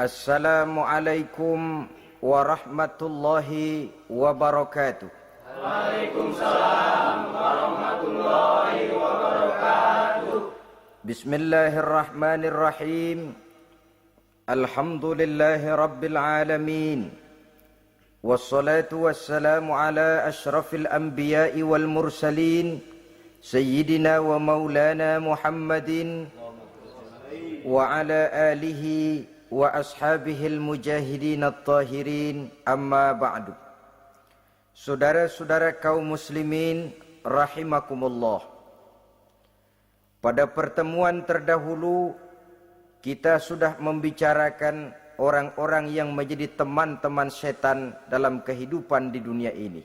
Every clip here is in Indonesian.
Assalamualaikum warahmatullahi wabarakatuh. Waalaikumsalam warahmatullahi wabarakatuh. Bismillahirrahmanirrahim. Alhamdulillahi rabbil alamin. Wassalatu wassalamu ala ashrafil anbiya'i wal mursalin Sayyidina wa maulana Muhammadin wa ala alihi wa ashabihil mujahidin at-tahirin, amma ba'du. Saudara-saudara kaum muslimin rahimakumullah. Pada pertemuan terdahulu kita sudah membicarakan orang-orang yang menjadi teman-teman setan dalam kehidupan di dunia ini.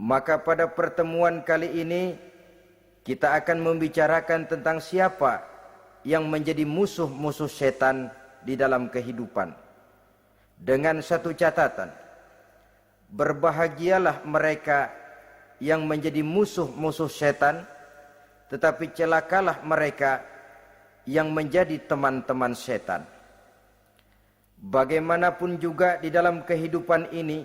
Maka pada pertemuan kali ini kita akan membicarakan tentang siapa yang menjadi musuh-musuh setan di dalam kehidupan. Dengan satu catatan, berbahagialah mereka yang menjadi musuh-musuh setan, tetapi celakalah mereka yang menjadi teman-teman setan. Bagaimanapun juga di dalam kehidupan ini,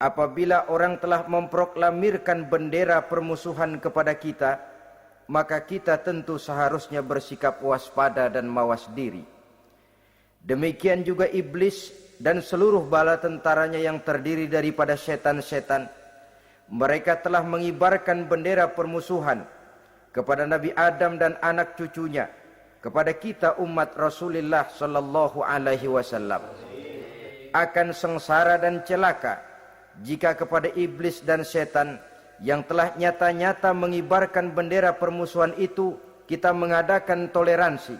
apabila orang telah memproklamirkan bendera permusuhan kepada kita, maka kita tentu seharusnya bersikap waspada dan mawas diri. Demikian juga iblis dan seluruh bala tentaranya yang terdiri daripada setan-setan. Mereka telah mengibarkan bendera permusuhan kepada Nabi Adam dan anak cucunya, kepada kita umat Rasulullah sallallahu alaihi wasallam. Akan sengsara dan celaka jika kepada iblis dan setan yang telah nyata-nyata mengibarkan bendera permusuhan itu kita mengadakan toleransi,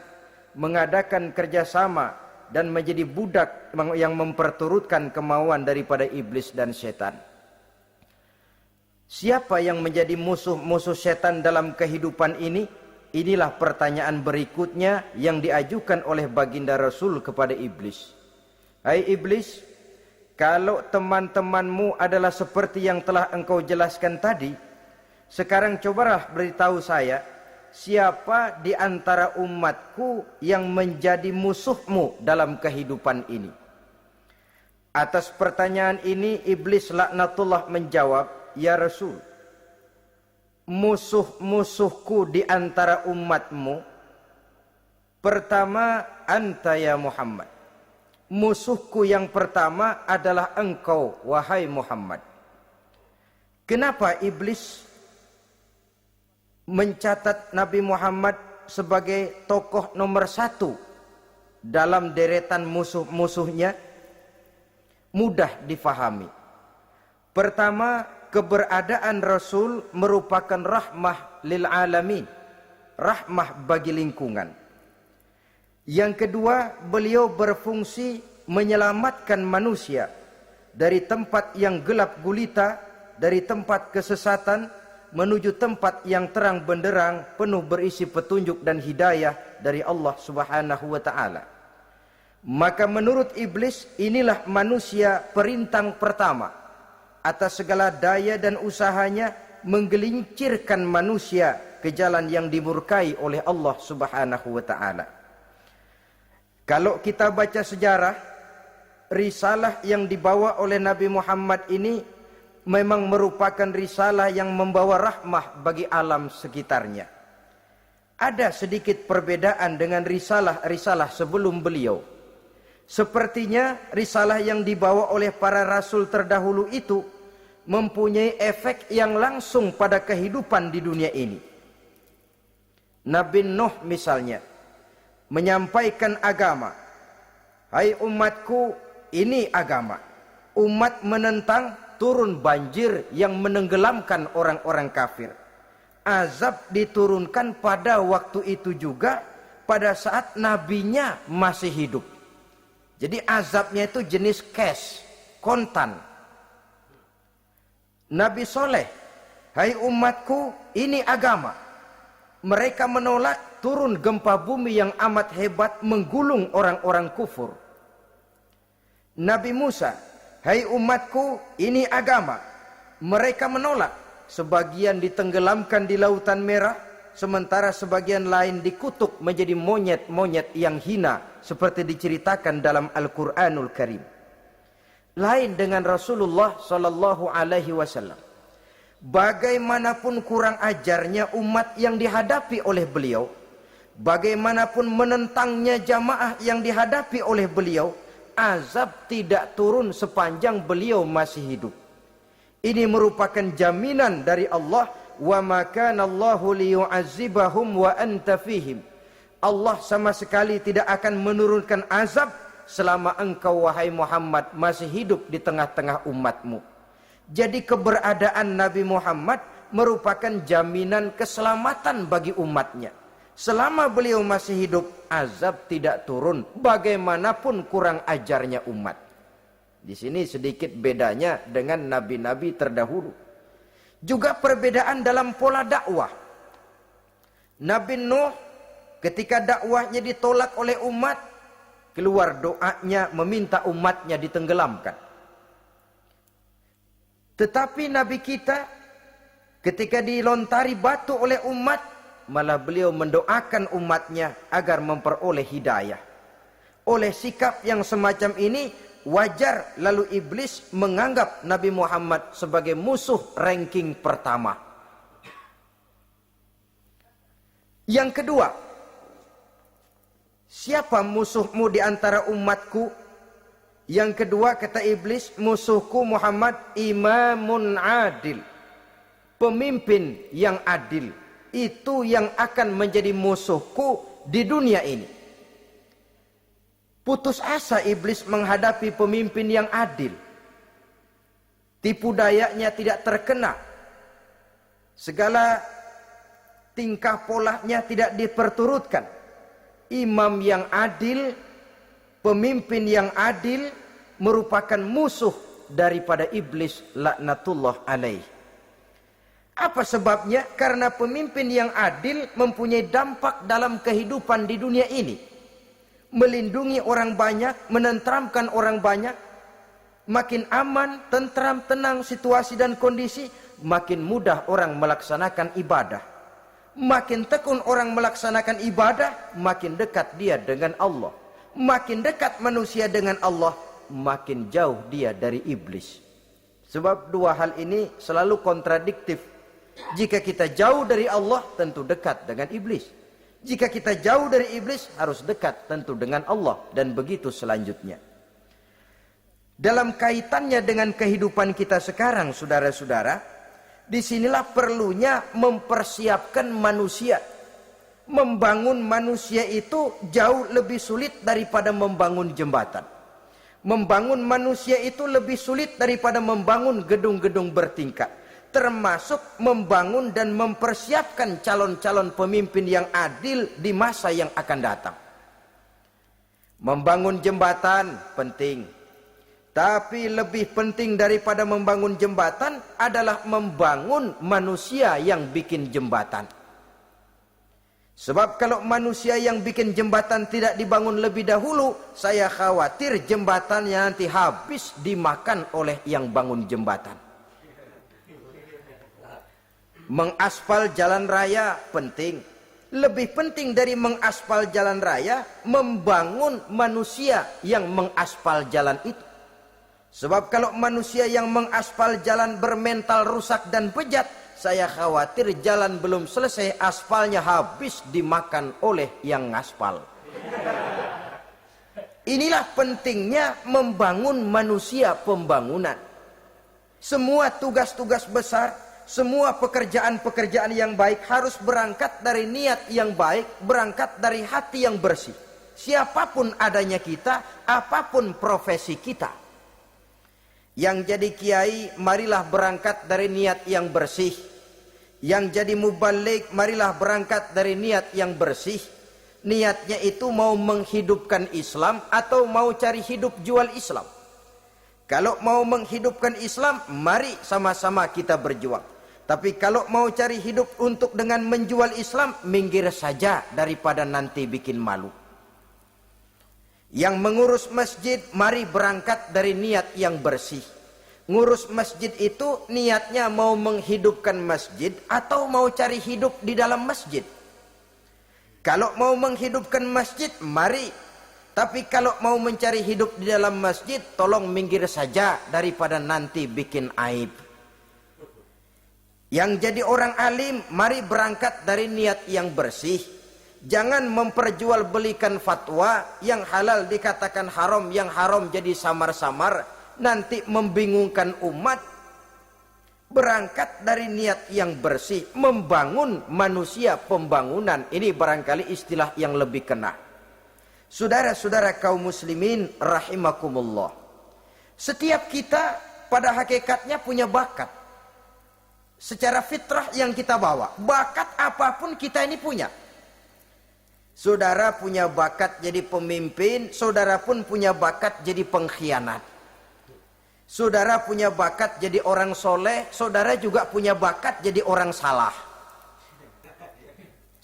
mengadakan kerjasama, dan menjadi budak yang memperturutkan kemauan daripada iblis dan setan. Siapa yang menjadi musuh-musuh setan dalam kehidupan ini? Inilah pertanyaan berikutnya yang diajukan oleh baginda Rasul kepada iblis. Hai iblis, kalau teman-temanmu adalah seperti yang telah engkau jelaskan tadi, sekarang cobalah beritahu saya, siapa di antara umatku yang menjadi musuhmu dalam kehidupan ini? Atas pertanyaan ini, iblis laknatullah menjawab, ya Rasul, musuh-musuhku di antara umatmu, pertama, anta ya Muhammad. Musuhku yang pertama adalah engkau, wahai Muhammad. Kenapa iblis mencatat Nabi Muhammad sebagai tokoh nomor satu dalam deretan musuh-musuhnya? Mudah difahami. Pertama, keberadaan Rasul merupakan rahmah lil alamin, rahmah bagi lingkungan. Yang kedua, beliau berfungsi menyelamatkan manusia dari tempat yang gelap gulita, dari tempat kesesatan menuju tempat yang terang benderang, penuh berisi petunjuk dan hidayah dari Allah Subhanahu wa taala. Maka menurut iblis, inilah manusia perintang pertama atas segala daya dan usahanya menggelincirkan manusia ke jalan yang dimurkai oleh Allah Subhanahu wa taala. Kalau kita baca sejarah, risalah yang dibawa oleh Nabi Muhammad ini memang merupakan risalah yang membawa rahmah bagi alam sekitarnya. Ada sedikit perbedaan dengan risalah-risalah sebelum beliau. Sepertinya risalah yang dibawa oleh para rasul terdahulu itu mempunyai efek yang langsung pada kehidupan di dunia ini. Nabi Nuh misalnya menyampaikan agama. Hai umatku, ini agama. Umat menentang, turun banjir yang menenggelamkan orang-orang kafir. Azab diturunkan pada waktu itu juga, pada saat nabinya masih hidup. Jadi azabnya itu jenis cash, kontan. Nabi Soleh, hai umatku, ini agama. Mereka menolak, turun gempa bumi yang amat hebat menggulung orang-orang kufur. Nabi Musa, hai umatku, ini agama. Mereka menolak, sebagian ditenggelamkan di Lautan Merah, sementara sebagian lain dikutuk menjadi monyet-monyet yang hina seperti diceritakan dalam Al-Qur'anul Karim. Lain dengan Rasulullah sallallahu alaihi wasallam. Bagaimanapun kurang ajarnya umat yang dihadapi oleh beliau, bagaimanapun menentangnya jamaah yang dihadapi oleh beliau, azab tidak turun sepanjang beliau masih hidup. Ini merupakan jaminan dari Allah, wa ma kana Allahu liyu'adzibahum wa anta fihim. Allah sama sekali tidak akan menurunkan azab selama engkau wahai Muhammad masih hidup di tengah-tengah umatmu. Jadi keberadaan Nabi Muhammad merupakan jaminan keselamatan bagi umatnya. Selama beliau masih hidup, azab tidak turun bagaimanapun kurang ajarnya umat. Di sini sedikit bedanya dengan nabi-nabi terdahulu. Juga perbedaan dalam pola dakwah. Nabi Nuh ketika dakwahnya ditolak oleh umat, keluar doanya meminta umatnya ditenggelamkan. Tetapi Nabi kita ketika dilontari batu oleh umat, malah beliau mendoakan umatnya agar memperoleh hidayah. Oleh sikap yang semacam ini, wajar lalu iblis menganggap Nabi Muhammad sebagai musuh ranking pertama. Yang kedua, siapa musuhmu di antara umatku? Yang kedua kata iblis, musuhku Muhammad imamun adil. Pemimpin yang adil. Itu yang akan menjadi musuhku di dunia ini. Putus asa iblis menghadapi pemimpin yang adil. Tipu dayanya tidak terkena. Segala tingkah polanya tidak diperturutkan. Imam yang adil, pemimpin yang adil merupakan musuh daripada iblis laknatullah alaih. Apa sebabnya? Karena pemimpin yang adil mempunyai dampak dalam kehidupan di dunia ini. Melindungi orang banyak, menenteramkan orang banyak. Makin aman, tentram, tenang situasi dan kondisi, makin mudah orang melaksanakan ibadah. Makin tekun orang melaksanakan ibadah, makin dekat dia dengan Allah. Makin dekat manusia dengan Allah, makin jauh dia dari iblis. Sebab dua hal ini selalu kontradiktif. Jika kita jauh dari Allah, tentu dekat dengan iblis. Jika kita jauh dari iblis, harus dekat tentu dengan Allah. Dan begitu selanjutnya. Dalam kaitannya dengan kehidupan kita sekarang, saudara-saudara, disinilah perlunya mempersiapkan manusia. Membangun manusia itu jauh lebih sulit daripada membangun jembatan. Membangun manusia itu lebih sulit daripada membangun gedung-gedung bertingkat. Termasuk membangun dan mempersiapkan calon-calon pemimpin yang adil di masa yang akan datang. Membangun jembatan penting. Tapi lebih penting daripada membangun jembatan adalah membangun manusia yang bikin jembatan. Sebab kalau manusia yang bikin jembatan tidak dibangun lebih dahulu, saya khawatir jembatannya nanti habis dimakan oleh yang bangun jembatan. Mengaspal jalan raya penting. Lebih penting dari mengaspal jalan raya, membangun manusia yang mengaspal jalan itu. Sebab kalau manusia yang mengaspal jalan bermental rusak dan bejat, saya khawatir jalan belum selesai, aspalnya habis dimakan oleh yang ngaspal. Inilah pentingnya membangun manusia pembangunan. Semua tugas-tugas besar, semua pekerjaan-pekerjaan yang baik harus berangkat dari niat yang baik, berangkat dari hati yang bersih. Siapapun adanya kita, apapun profesi kita. Yang jadi kiai, marilah berangkat dari niat yang bersih. Yang jadi mubalik, marilah berangkat dari niat yang bersih. Niatnya itu mau menghidupkan Islam atau mau cari hidup jual Islam. Kalau mau menghidupkan Islam, mari sama-sama kita berjuang. Tapi kalau mau cari hidup untuk dengan menjual Islam, minggir saja daripada nanti bikin malu. Yang mengurus masjid, mari berangkat dari niat yang bersih. Ngurus masjid itu niatnya mau menghidupkan masjid atau mau cari hidup di dalam masjid. Kalau mau menghidupkan masjid, mari Tapi kalau mau mencari hidup di dalam masjid, tolong minggir saja daripada nanti bikin aib. Yang jadi orang alim, mari berangkat dari niat yang bersih. Jangan memperjualbelikan fatwa, yang halal dikatakan haram, yang haram jadi samar-samar, nanti membingungkan umat. Berangkat dari niat yang bersih, membangun manusia, pembangunan. Ini barangkali istilah yang lebih kena. Saudara-saudara kaum muslimin rahimakumullah. Setiap kita pada hakikatnya punya bakat. Secara fitrah yang kita bawa. Bakat apapun kita ini punya. Saudara punya bakat jadi pemimpin, saudara pun punya bakat jadi pengkhianat. Saudara punya bakat jadi orang soleh, saudara juga punya bakat jadi orang salah.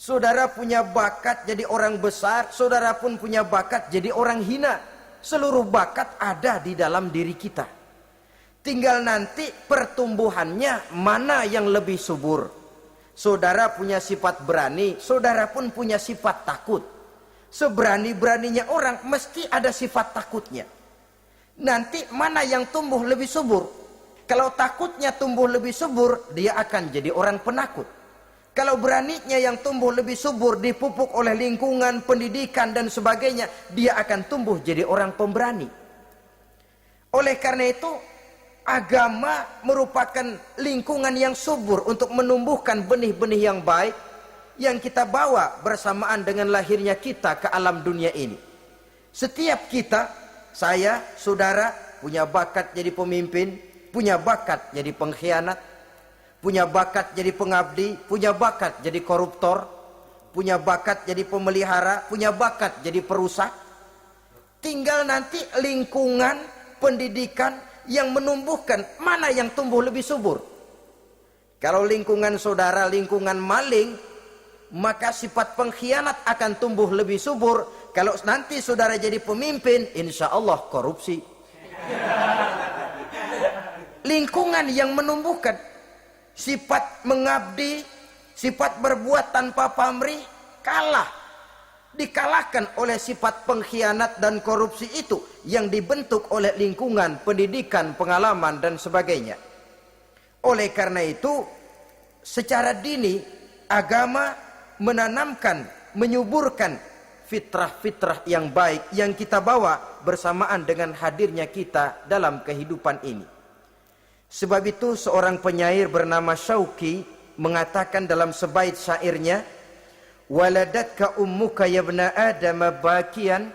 Saudara punya bakat jadi orang besar, saudara pun punya bakat jadi orang hina. Seluruh bakat ada di dalam diri kita. Tinggal nanti pertumbuhannya mana yang lebih subur. Saudara punya sifat berani, saudara pun punya sifat takut. Seberani-beraninya orang mesti ada sifat takutnya. Nanti mana yang tumbuh lebih subur? Kalau takutnya tumbuh lebih subur, dia akan jadi orang penakut. Kalau beraninya yang tumbuh lebih subur, dipupuk oleh lingkungan, pendidikan dan sebagainya, dia akan tumbuh jadi orang pemberani. Oleh karena itu, agama merupakan lingkungan yang subur untuk menumbuhkan benih-benih yang baik yang kita bawa bersamaan dengan lahirnya kita ke alam dunia ini. Setiap kita, saya, saudara, punya bakat jadi pemimpin, punya bakat jadi pengkhianat, punya bakat jadi pengabdi, punya bakat jadi koruptor, punya bakat jadi pemelihara, punya bakat jadi perusak. Tinggal nanti lingkungan, pendidikan yang menumbuhkan mana yang tumbuh lebih subur. Kalau lingkungan saudara, lingkungan maling, maka sifat pengkhianat akan tumbuh lebih subur. Kalau nanti saudara jadi pemimpin, insya Allah korupsi. Lingkungan yang menumbuhkan sifat mengabdi, sifat berbuat tanpa pamrih, dikalahkan oleh sifat pengkhianat dan korupsi itu yang dibentuk oleh lingkungan, pendidikan, pengalaman dan sebagainya. Oleh karena itu, secara dini agama menanamkan, menyuburkan fitrah-fitrah yang baik yang kita bawa bersamaan dengan hadirnya kita dalam kehidupan ini. Sebab itu seorang penyair bernama Syauqi mengatakan dalam sebaik syairnya, waladatka ummuka ya ibna adam bakian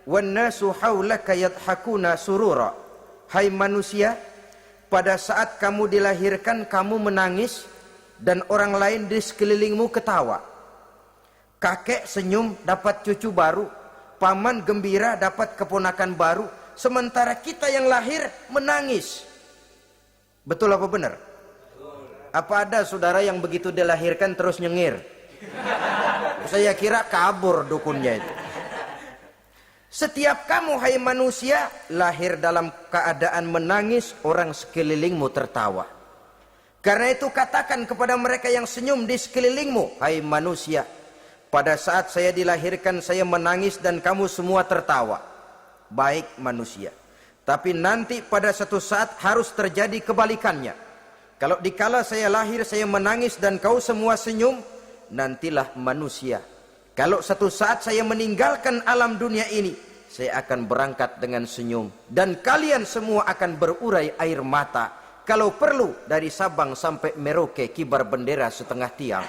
wan nasu haulaka yadhakuna surura. Hai manusia, pada saat kamu dilahirkan kamu menangis dan orang lain di sekelilingmu ketawa. Kakek senyum dapat cucu baru, paman gembira dapat keponakan baru, sementara kita yang lahir menangis. Betul apa benar? Apa ada saudara yang begitu dilahirkan terus nyengir? Saya kira kabur dukunnya itu. Setiap kamu hai manusia lahir dalam keadaan menangis, orang sekelilingmu tertawa. Karena itu katakan kepada mereka yang senyum di sekelilingmu, hai manusia, pada saat saya dilahirkan saya menangis dan kamu semua tertawa. Baik manusia. Tapi nanti pada satu saat harus terjadi kebalikannya. Kalau dikala saya lahir saya menangis dan kau semua senyum, nantilah manusia. Kalau satu saat saya meninggalkan alam dunia ini, saya akan berangkat dengan senyum. Dan kalian semua akan berurai air mata. Kalau perlu dari Sabang sampai Merauke kibar bendera setengah tiang.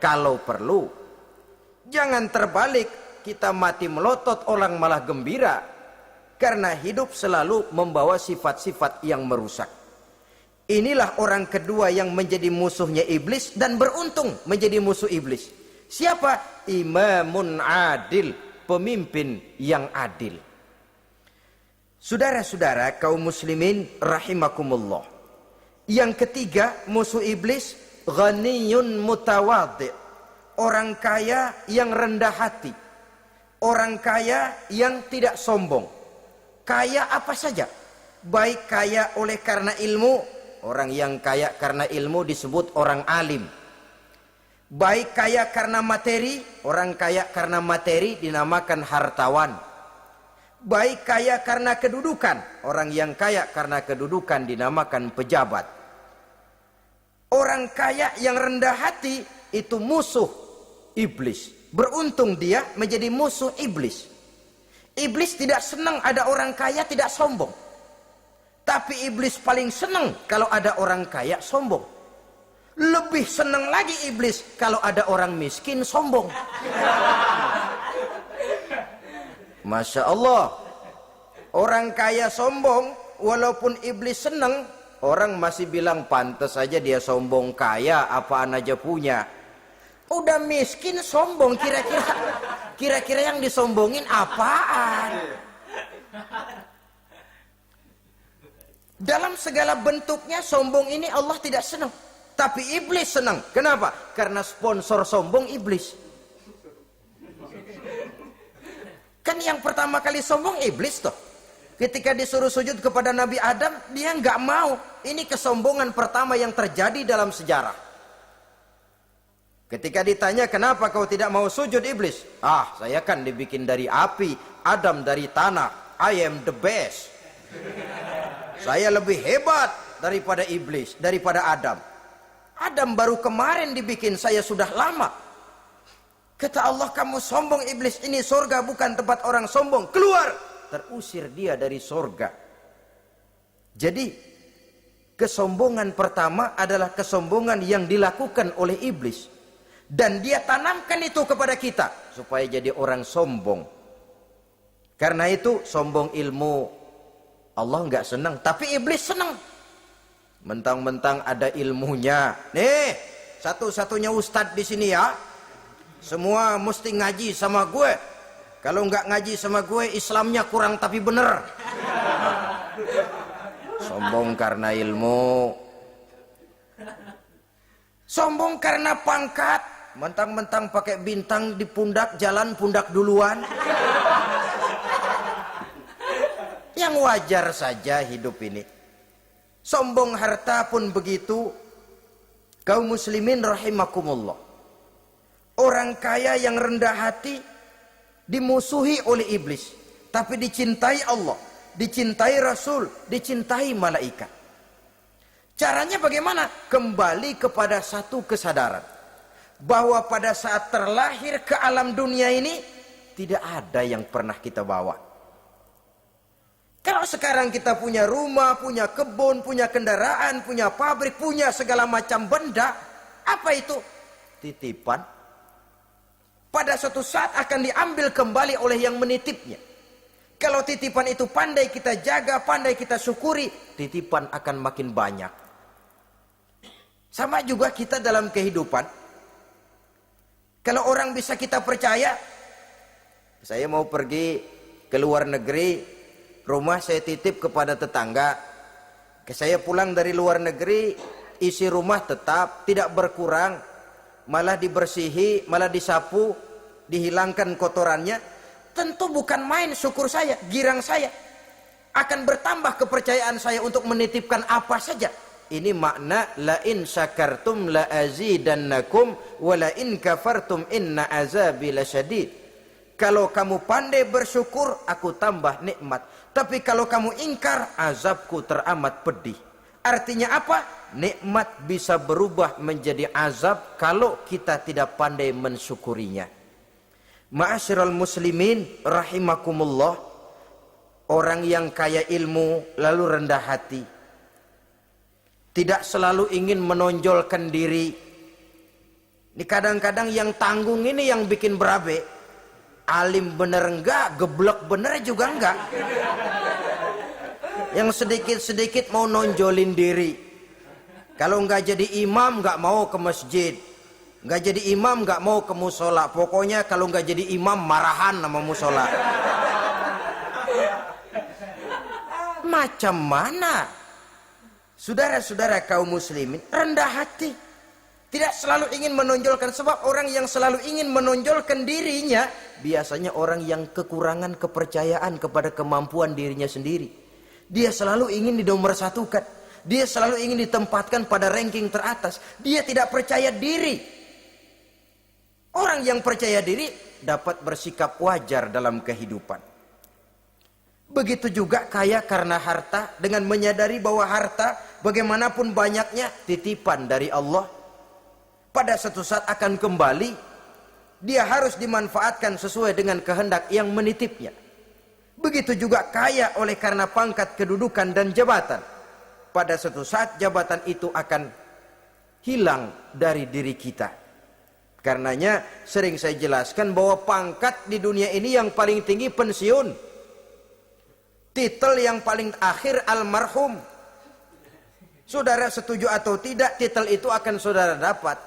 Kalau perlu. Jangan terbalik, kita mati melotot orang malah gembira. Karena hidup selalu membawa sifat-sifat yang merusak. Inilah orang kedua yang menjadi musuhnya iblis dan beruntung menjadi musuh iblis. Siapa? Imamun adil, pemimpin yang adil. Saudara-saudara kaum muslimin rahimakumullah. Yang ketiga musuh iblis, ghaniyun mutawadhi, orang kaya yang rendah hati, orang kaya yang tidak sombong. Kaya apa saja, baik kaya oleh karena ilmu, orang yang kaya karena ilmu disebut orang alim. Baik kaya karena materi, orang kaya karena materi dinamakan hartawan. baik kaya karena kedudukan. Orang yang kaya karena kedudukan dinamakan pejabat. Orang kaya yang rendah hati itu musuh iblis. Beruntung dia menjadi musuh iblis. Iblis tidak senang ada orang kaya tidak sombong. Tapi iblis paling senang kalau ada orang kaya sombong. Lebih senang lagi iblis kalau ada orang miskin sombong. Masya Allah. Orang kaya sombong, walaupun iblis senang, orang masih bilang pantas saja dia sombong, kaya apaan aja punya. Udah miskin sombong, kira-kira yang disombongin apaan? Dalam segala bentuknya sombong ini Allah tidak senang. Tapi iblis senang. Kenapa? Karena sponsor sombong iblis. Kan yang pertama kali sombong iblis toh. Ketika disuruh sujud kepada Nabi Adam, dia nggak mau. Ini kesombongan pertama yang terjadi dalam sejarah. Ketika ditanya, kenapa kau tidak mau sujud iblis? Ah, saya kan dibikin dari api, Adam dari tanah. I am the best. Saya lebih hebat daripada iblis, daripada Adam. Adam baru kemarin dibikin, saya sudah lama. Kata Allah, kamu sombong iblis, ini surga bukan tempat orang sombong. Keluar! Terusir dia dari surga. Jadi, kesombongan pertama adalah kesombongan yang dilakukan oleh iblis. Dan dia tanamkan itu kepada kita, supaya jadi orang sombong. Karena itu, sombong ilmu, Allah nggak senang, tapi iblis senang. Mentang-mentang ada ilmunya. Nih, satu-satunya ustadz di sini ya. Semua mesti ngaji sama gue. Kalau nggak ngaji sama gue, Islamnya kurang tapi bener. Sombong karena ilmu. Sombong karena pangkat. Mentang-mentang pakai bintang di pundak, jalan pundak duluan. Yang wajar saja hidup ini. Sombong harta pun begitu. Kaum muslimin rahimakumullah. Orang kaya yang rendah hati dimusuhi oleh iblis, tapi dicintai Allah, dicintai Rasul, dicintai malaikat. Caranya bagaimana? Kembali kepada satu kesadaran bahwa pada saat terlahir ke alam dunia ini tidak ada yang pernah kita bawa. Kalau sekarang kita punya rumah, punya kebun, punya kendaraan, punya pabrik, punya segala macam benda, apa itu? Titipan. Pada suatu saat akan diambil kembali oleh yang menitipnya. Kalau titipan itu pandai kita jaga, pandai kita syukuri, titipan akan makin banyak. Sama juga kita dalam kehidupan. Kalau orang bisa kita percaya, saya mau pergi ke luar negeri, rumah saya titip kepada tetangga. Saya pulang dari luar negeri, isi rumah tetap tidak berkurang, malah dibersihi, malah disapu, dihilangkan kotorannya. Tentu bukan main syukur saya, girang saya. Akan bertambah kepercayaan saya untuk menitipkan apa saja. Ini makna la in syakartum la azidannakum wa la in kafartum inna azabi lasyadid. Kalau kamu pandai bersyukur, aku tambah nikmat. Tapi kalau kamu ingkar, azabku teramat pedih. Artinya apa? Nikmat bisa berubah menjadi azab kalau kita tidak pandai mensyukurinya. Ma'asyiral muslimin rahimakumullah. Orang yang kaya ilmu lalu rendah hati, tidak selalu ingin menonjolkan diri. Ini kadang-kadang yang tanggung ini yang bikin berabe. Alim bener enggak, geblek bener juga enggak. Yang sedikit-sedikit mau nonjolin diri. Kalau enggak jadi imam enggak mau ke masjid. Enggak jadi imam enggak mau ke musola. Pokoknya kalau enggak jadi imam marahan sama musola. Macam mana? Saudara-saudara kaum muslimin rendah hati. Tidak selalu ingin menonjolkan, sebab orang yang selalu ingin menonjolkan dirinya biasanya orang yang kekurangan kepercayaan kepada kemampuan dirinya sendiri. Dia selalu ingin dinomorsatukan. Dia selalu ingin ditempatkan pada ranking teratas. Dia tidak percaya diri. Orang yang percaya diri dapat bersikap wajar dalam kehidupan. Begitu juga kaya karena harta, dengan menyadari bahwa harta bagaimanapun banyaknya titipan dari Allah. Pada suatu saat akan kembali, dia harus dimanfaatkan sesuai dengan kehendak yang menitipnya. Begitu juga kaya oleh karena pangkat, kedudukan dan jabatan. Pada suatu saat jabatan itu akan hilang dari diri kita. Karenanya sering saya jelaskan bahwa pangkat di dunia ini yang paling tinggi pensiun. Titel yang paling akhir almarhum. Saudara setuju atau tidak, titel itu akan saudara dapat.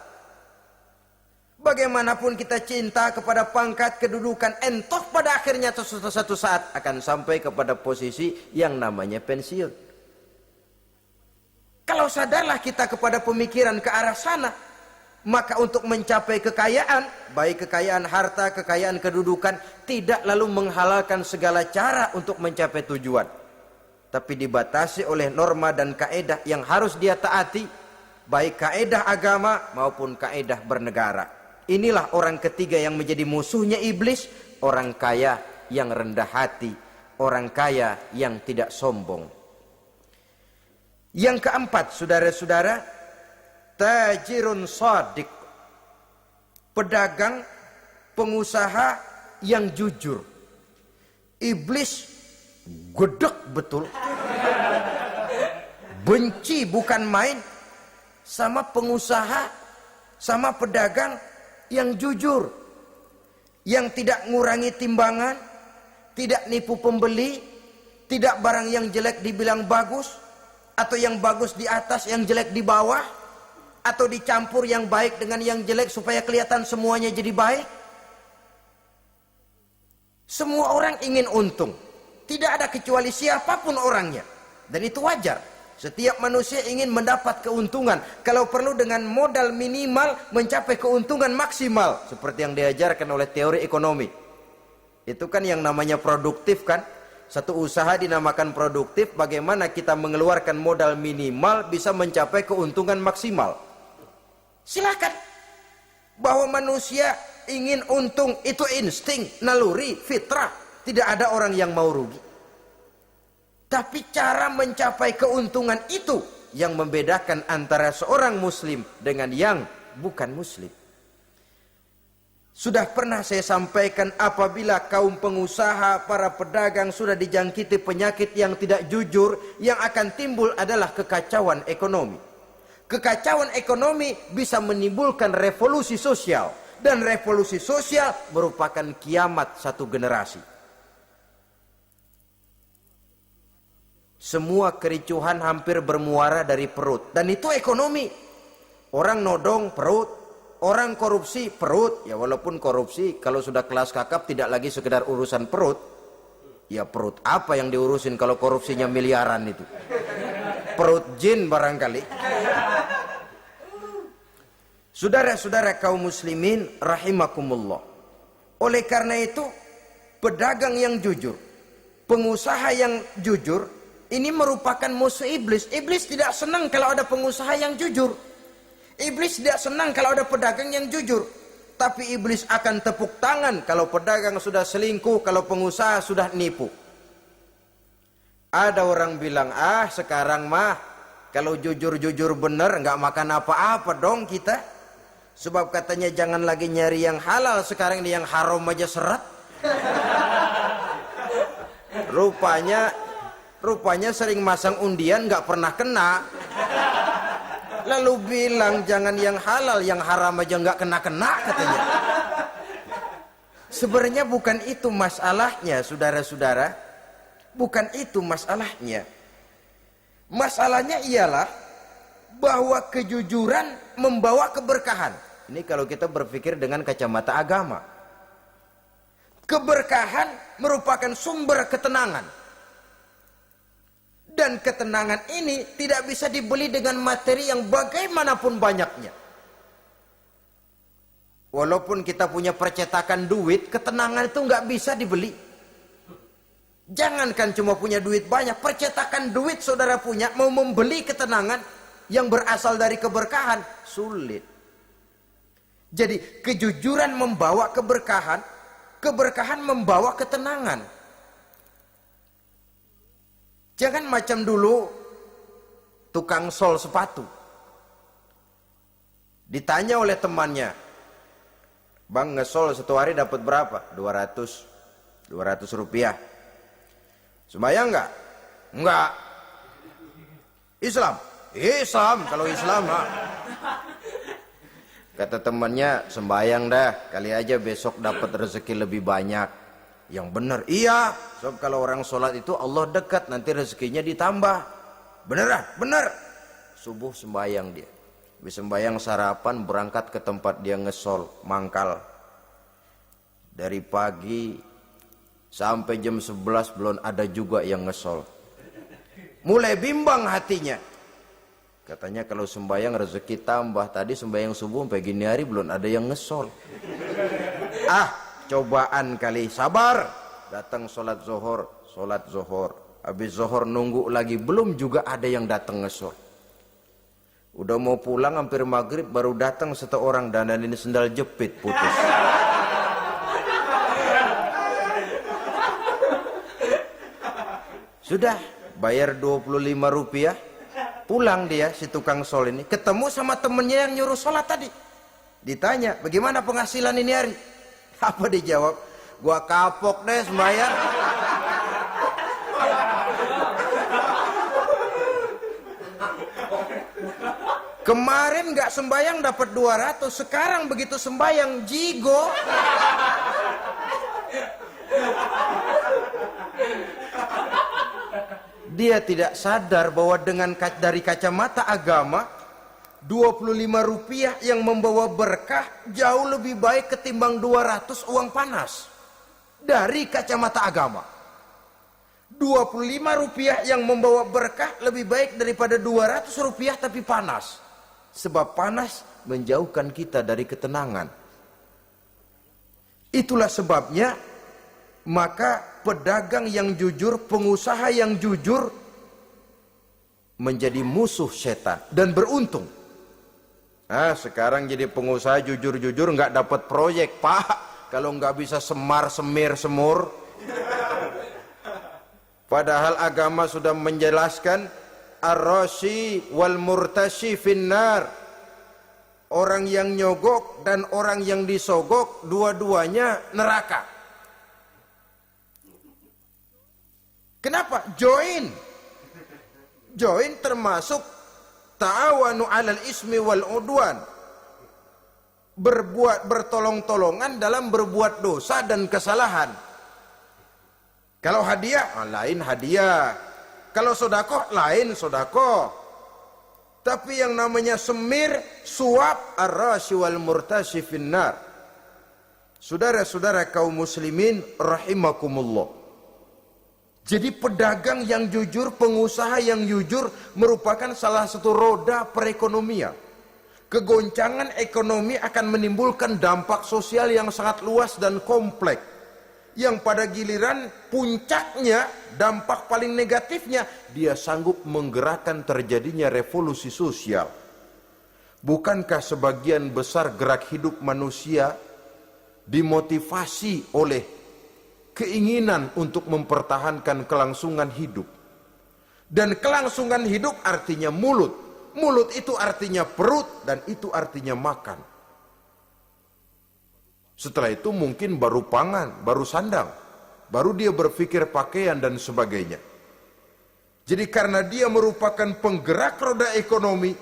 Bagaimanapun kita cinta kepada pangkat, kedudukan, entah pada akhirnya satu saat akan sampai kepada posisi yang namanya pensiun. Kalau sadarlah kita kepada pemikiran ke arah sana, maka untuk mencapai kekayaan, baik kekayaan harta, kekayaan kedudukan, tidak lalu menghalalkan segala cara untuk mencapai tujuan, tapi dibatasi oleh norma dan kaedah yang harus dia taati, baik kaedah agama maupun kaedah bernegara. Inilah orang ketiga yang menjadi musuhnya iblis, orang kaya yang rendah hati, orang kaya yang tidak sombong. Yang keempat, saudara-saudara, tajirun shadiq, pedagang, pengusaha yang jujur. Iblis gedek betul, benci bukan main sama pengusaha, sama pedagang yang jujur, yang tidak ngurangi timbangan, tidak nipu pembeli, tidak barang yang jelek dibilang bagus, atau yang bagus di atas yang jelek di bawah, atau dicampur yang baik dengan yang jelek supaya kelihatan semuanya jadi baik. Semua orang ingin untung, tidak ada kecuali siapapun orangnya, dan itu wajar. Setiap manusia ingin mendapat keuntungan, kalau perlu dengan modal minimal mencapai keuntungan maksimal, seperti yang diajarkan oleh teori ekonomi. Itu kan yang namanya produktif kan. Satu usaha dinamakan produktif, bagaimana kita mengeluarkan modal minimal bisa mencapai keuntungan maksimal. Silakan. Bahwa manusia ingin untung itu insting, naluri, fitrah. Tidak ada orang yang mau rugi. Tapi cara mencapai keuntungan itu yang membedakan antara seorang muslim dengan yang bukan muslim. Sudah pernah saya sampaikan, apabila kaum pengusaha, para pedagang sudah dijangkiti penyakit yang tidak jujur, yang akan timbul adalah kekacauan ekonomi. Kekacauan ekonomi bisa menimbulkan revolusi sosial, dan revolusi sosial merupakan kiamat satu generasi. Semua kericuhan hampir bermuara dari perut, dan itu ekonomi. Orang nodong perut, orang korupsi perut. Ya walaupun korupsi kalau sudah kelas kakap tidak lagi sekedar urusan perut. Ya perut apa yang diurusin kalau korupsinya miliaran itu? Perut jin barangkali. Saudara-saudara kaum muslimin rahimakumullah. Oleh karena itu, pedagang yang jujur, pengusaha yang jujur, ini merupakan musuh iblis. Iblis tidak senang kalau ada pengusaha yang jujur. Iblis tidak senang kalau ada pedagang yang jujur. Tapi iblis akan tepuk tangan kalau pedagang sudah selingkuh, kalau pengusaha sudah nipu. Ada orang bilang, sekarang mah kalau jujur-jujur bener nggak makan apa-apa dong kita. Sebab katanya jangan lagi nyari yang halal, sekarang ini yang haram aja seret. Rupanya sering masang undian nggak pernah kena. Lalu bilang jangan yang halal, yang haram aja nggak kena-kena katanya. Sebenarnya bukan itu masalahnya, saudara-saudara. Bukan itu masalahnya. Masalahnya ialah bahwa kejujuran membawa keberkahan. Ini kalau kita berpikir dengan kacamata agama. Keberkahan merupakan sumber ketenangan. Dan ketenangan ini tidak bisa dibeli dengan materi yang bagaimanapun banyaknya. Walaupun kita punya percetakan duit, ketenangan itu nggak bisa dibeli. Jangankan cuma punya duit banyak, percetakan duit saudara punya, mau membeli ketenangan yang berasal dari keberkahan, sulit. Jadi kejujuran membawa keberkahan, keberkahan membawa ketenangan. Jangan macam dulu tukang sol sepatu. Ditanya oleh temannya, "Bang, ngesol satu hari dapat berapa?" 200 rupiah. Sembayang enggak? Enggak. Islam? Islam, kalau Islam mah. Kata temannya, "Sembayang dah, kali aja besok dapat rezeki lebih banyak." Yang benar, iya. Sebab kalau orang sholat itu Allah dekat, nanti rezekinya ditambah. Beneran? Bener. Subuh sembayang dia. Habis sembayang sarapan, berangkat ke tempat dia ngesol, mangkal. Dari pagi sampai jam 11 belum ada juga yang ngesol. Mulai bimbang hatinya. Katanya kalau sembayang rezeki tambah. Tadi sembayang subuh sampai gini hari belum ada yang ngesol. Cobaan kali, sabar. Datang sholat zohor. Habis zohor nunggu lagi, belum juga ada yang datang ngesol. Udah mau pulang hampir maghrib, baru datang satu orang dandanin sendal jepit, putus. Sudah bayar 25 rupiah, pulang dia si tukang sol ini, ketemu sama temennya yang nyuruh sholat tadi. Ditanya, "Bagaimana penghasilan ini hari?" Apa dijawab? "Gua kapok deh sembahyang." Kemarin nggak sembahyang dapat 200, sekarang begitu sembahyang jigo. Dia tidak sadar bahwa dari kacamata agama 25 rupiah yang membawa berkah jauh lebih baik ketimbang 200 uang panas. Dari kacamata agama 25 rupiah yang membawa berkah lebih baik daripada 200 rupiah tapi panas. Sebab panas menjauhkan kita dari ketenangan. Itulah sebabnya maka pedagang yang jujur, pengusaha yang jujur menjadi musuh setan dan beruntung. Sekarang jadi pengusaha jujur-jujur nggak dapat proyek, Pak. Kalau nggak bisa semur. Padahal agama sudah menjelaskan ar-rashi wal murtashi finnar. Orang yang nyogok dan orang yang disogok dua-duanya neraka. Kenapa? Join termasuk ta'awanu 'alal ismi wal udwan. Bertolong-tolongan dalam berbuat dosa dan kesalahan. Kalau hadiah, lain hadiah. Kalau sodakoh, lain sodakoh. Tapi yang namanya semir, suap, ar-rashi wal murtashi finnar. Saudara-saudara kaum muslimin rahimakumullah. Jadi pedagang yang jujur, pengusaha yang jujur merupakan salah satu roda perekonomian. Kegoncangan ekonomi akan menimbulkan dampak sosial yang sangat luas dan kompleks. Yang pada giliran puncaknya, dampak paling negatifnya, dia sanggup menggerakkan terjadinya revolusi sosial. Bukankah sebagian besar gerak hidup manusia dimotivasi oleh keinginan untuk mempertahankan kelangsungan hidup? Dan kelangsungan hidup artinya mulut. Mulut itu artinya perut dan itu artinya makan. Setelah itu mungkin baru pangan, baru sandang, baru dia berpikir pakaian dan sebagainya. Jadi karena dia merupakan penggerak roda ekonomi,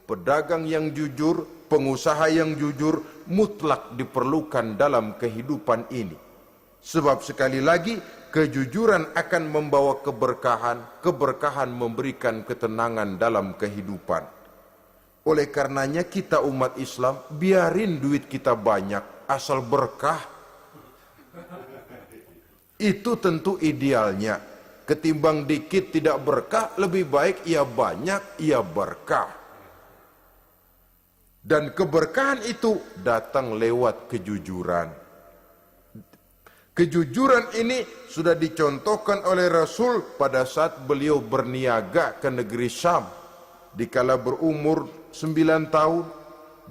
pedagang yang jujur, pengusaha yang jujur mutlak diperlukan dalam kehidupan ini. Sebab sekali lagi kejujuran akan membawa keberkahan, keberkahan memberikan ketenangan dalam kehidupan. Oleh karenanya kita umat Islam biarin duit kita banyak asal berkah. Itu tentu idealnya. Ketimbang dikit tidak berkah, lebih baik ia banyak, ia berkah. Dan keberkahan itu datang lewat kejujuran. Kejujuran ini sudah dicontohkan oleh Rasul pada saat beliau berniaga ke negeri Syam. Dikala berumur 9 tahun,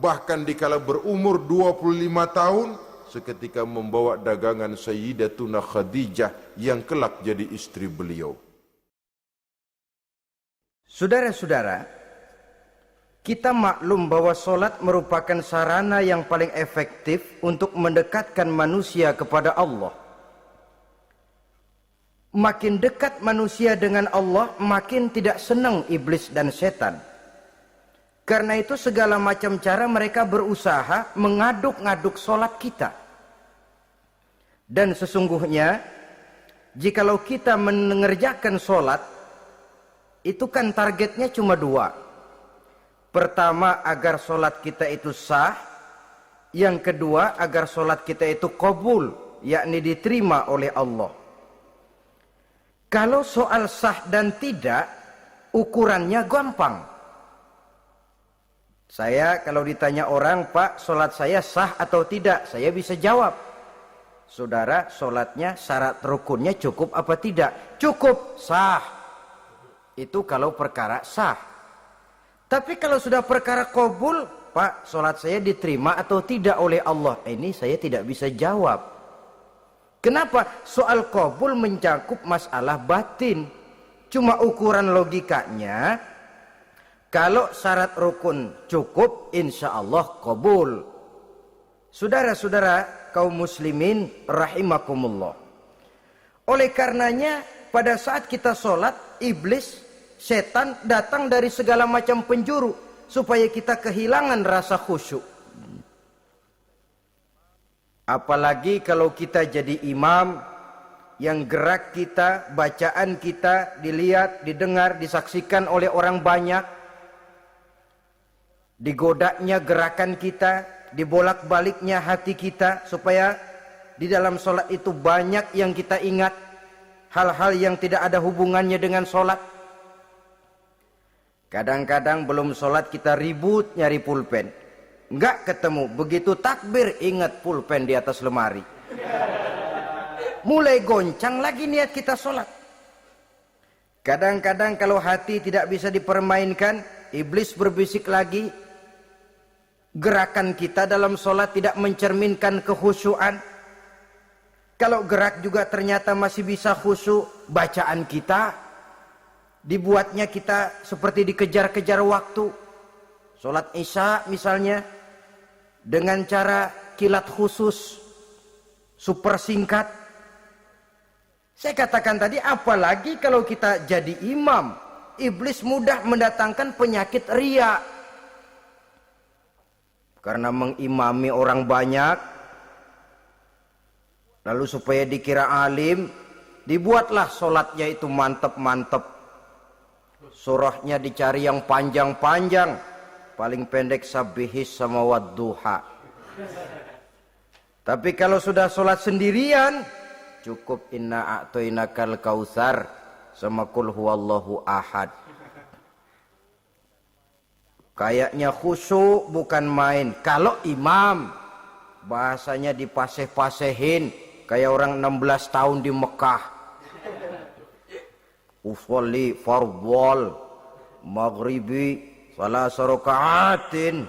bahkan dikala berumur 25 tahun, seketika membawa dagangan Sayyidatuna Khadijah yang kelak jadi istri beliau. Saudara-saudara, kita maklum bahwa solat merupakan sarana yang paling efektif untuk mendekatkan manusia kepada Allah. Makin dekat manusia dengan Allah, makin tidak senang iblis dan setan. Karena itu segala macam cara mereka berusaha mengaduk-ngaduk solat kita. Dan sesungguhnya, jikalau kita mengerjakan solat, itu kan targetnya cuma dua. Pertama, agar solat kita itu sah. Yang kedua, agar solat kita itu qabul, yakni diterima oleh Allah. Kalau soal sah dan tidak, ukurannya gampang. Saya kalau ditanya orang, Pak, solat saya sah atau tidak? Saya bisa jawab. Saudara, solatnya syarat rukunnya cukup apa tidak? Cukup, sah. Itu kalau perkara sah. Tapi kalau sudah perkara qabul, Pak, solat saya diterima atau tidak oleh Allah? Ini saya tidak bisa jawab. Kenapa? Soal qabul mencakup masalah batin. Cuma ukuran logikanya, kalau syarat rukun cukup, insya Allah qabul. Saudara-saudara kaum muslimin rahimakumullah. Oleh karenanya, pada saat kita solat, iblis, setan datang dari segala macam penjuru supaya kita kehilangan rasa khusyuk. Apalagi kalau kita jadi imam yang gerak kita, bacaan kita dilihat, didengar, disaksikan oleh orang banyak. Digodanya gerakan kita, dibolak-baliknya hati kita supaya di dalam solat itu banyak yang kita ingat, hal-hal yang tidak ada hubungannya dengan solat. Kadang-kadang belum sholat kita ribut nyari pulpen. Enggak ketemu. Begitu takbir ingat pulpen di atas lemari. Mulai goncang lagi niat kita sholat. Kadang-kadang kalau hati tidak bisa dipermainkan, iblis berbisik lagi. Gerakan kita dalam sholat tidak mencerminkan kekhusyuan. Kalau gerak juga ternyata masih bisa khusyuk, bacaan kita dibuatnya kita seperti dikejar-kejar waktu. Sholat isya misalnya dengan cara kilat khusus, super singkat. Saya katakan tadi, apalagi kalau kita jadi imam, iblis mudah mendatangkan penyakit riya. Karena mengimami orang banyak, lalu supaya dikira alim, dibuatlah sholatnya itu mantep-mantep. Surahnya dicari yang panjang-panjang, paling pendek sabihis sama wadduha. Tapi kalau sudah sholat sendirian, cukup inna a'toinakal kautsar sama kul huwallahu ahad. Kayaknya khusyuk bukan main. Kalau imam, bahasanya dipaseh-pasehin kayak orang 16 tahun di Mekah. Usolli fardhol maghribi salasa raka'atin.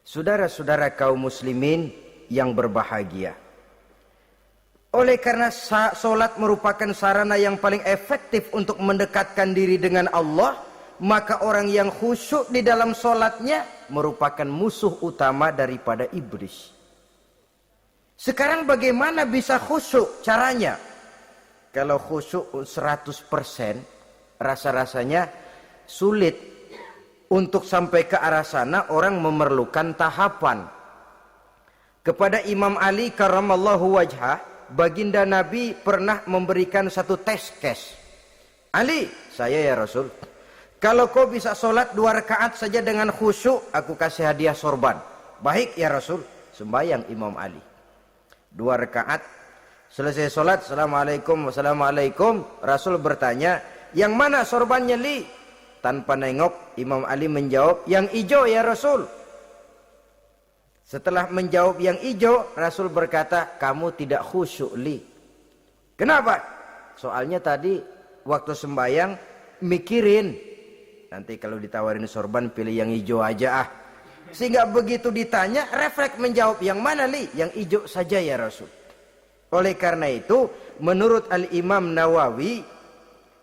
Saudara-saudara kaum muslimin yang berbahagia, oleh karena solat merupakan sarana yang paling efektif untuk mendekatkan diri dengan Allah, maka orang yang khusyuk di dalam solatnya merupakan musuh utama daripada iblis. Sekarang bagaimana bisa khusyuk caranya? Kalau khusyuk 100%, rasa-rasanya sulit. Untuk sampai ke arah sana, orang memerlukan tahapan. Kepada Imam Ali karramallahu wajhah, baginda Nabi pernah memberikan satu tes case. Ali, saya ya Rasul, kalau kau bisa sholat 2 rakaat saja dengan khusyuk, aku kasih hadiah sorban. Baik ya Rasul. Sembayang Imam Ali 2 rakaat. Selesai sholat, assalamualaikum, wassalamualaikum. Rasul bertanya, yang mana sorbannya Li? Tanpa nengok, Imam Ali menjawab, yang hijau ya Rasul. Setelah menjawab yang hijau, Rasul berkata, kamu tidak khusyuk Li. Kenapa? Soalnya tadi waktu sembayang mikirin, nanti kalau ditawarin sorban pilih yang hijau aja ah. Sehingga begitu ditanya, refleks menjawab, yang mana Li? Yang hijau saja ya Rasul. Oleh karena itu, menurut Al-Imam Nawawi,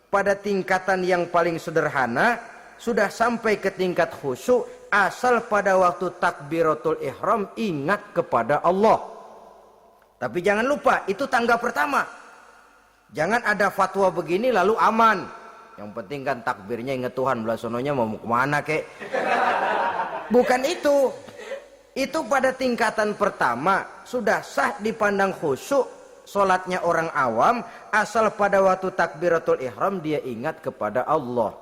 pada tingkatan yang paling sederhana, sudah sampai ke tingkat khusyuk, asal pada waktu takbiratul ihram ingat kepada Allah. Tapi jangan lupa, itu tangga pertama. Jangan ada fatwa begini lalu aman. Yang penting kan takbirnya ingat Tuhan, belasononya mau kemana kek. Bukan itu. Itu pada tingkatan pertama, sudah sah dipandang khusyuk solatnya orang awam, asal pada waktu takbiratul ihram dia ingat kepada Allah.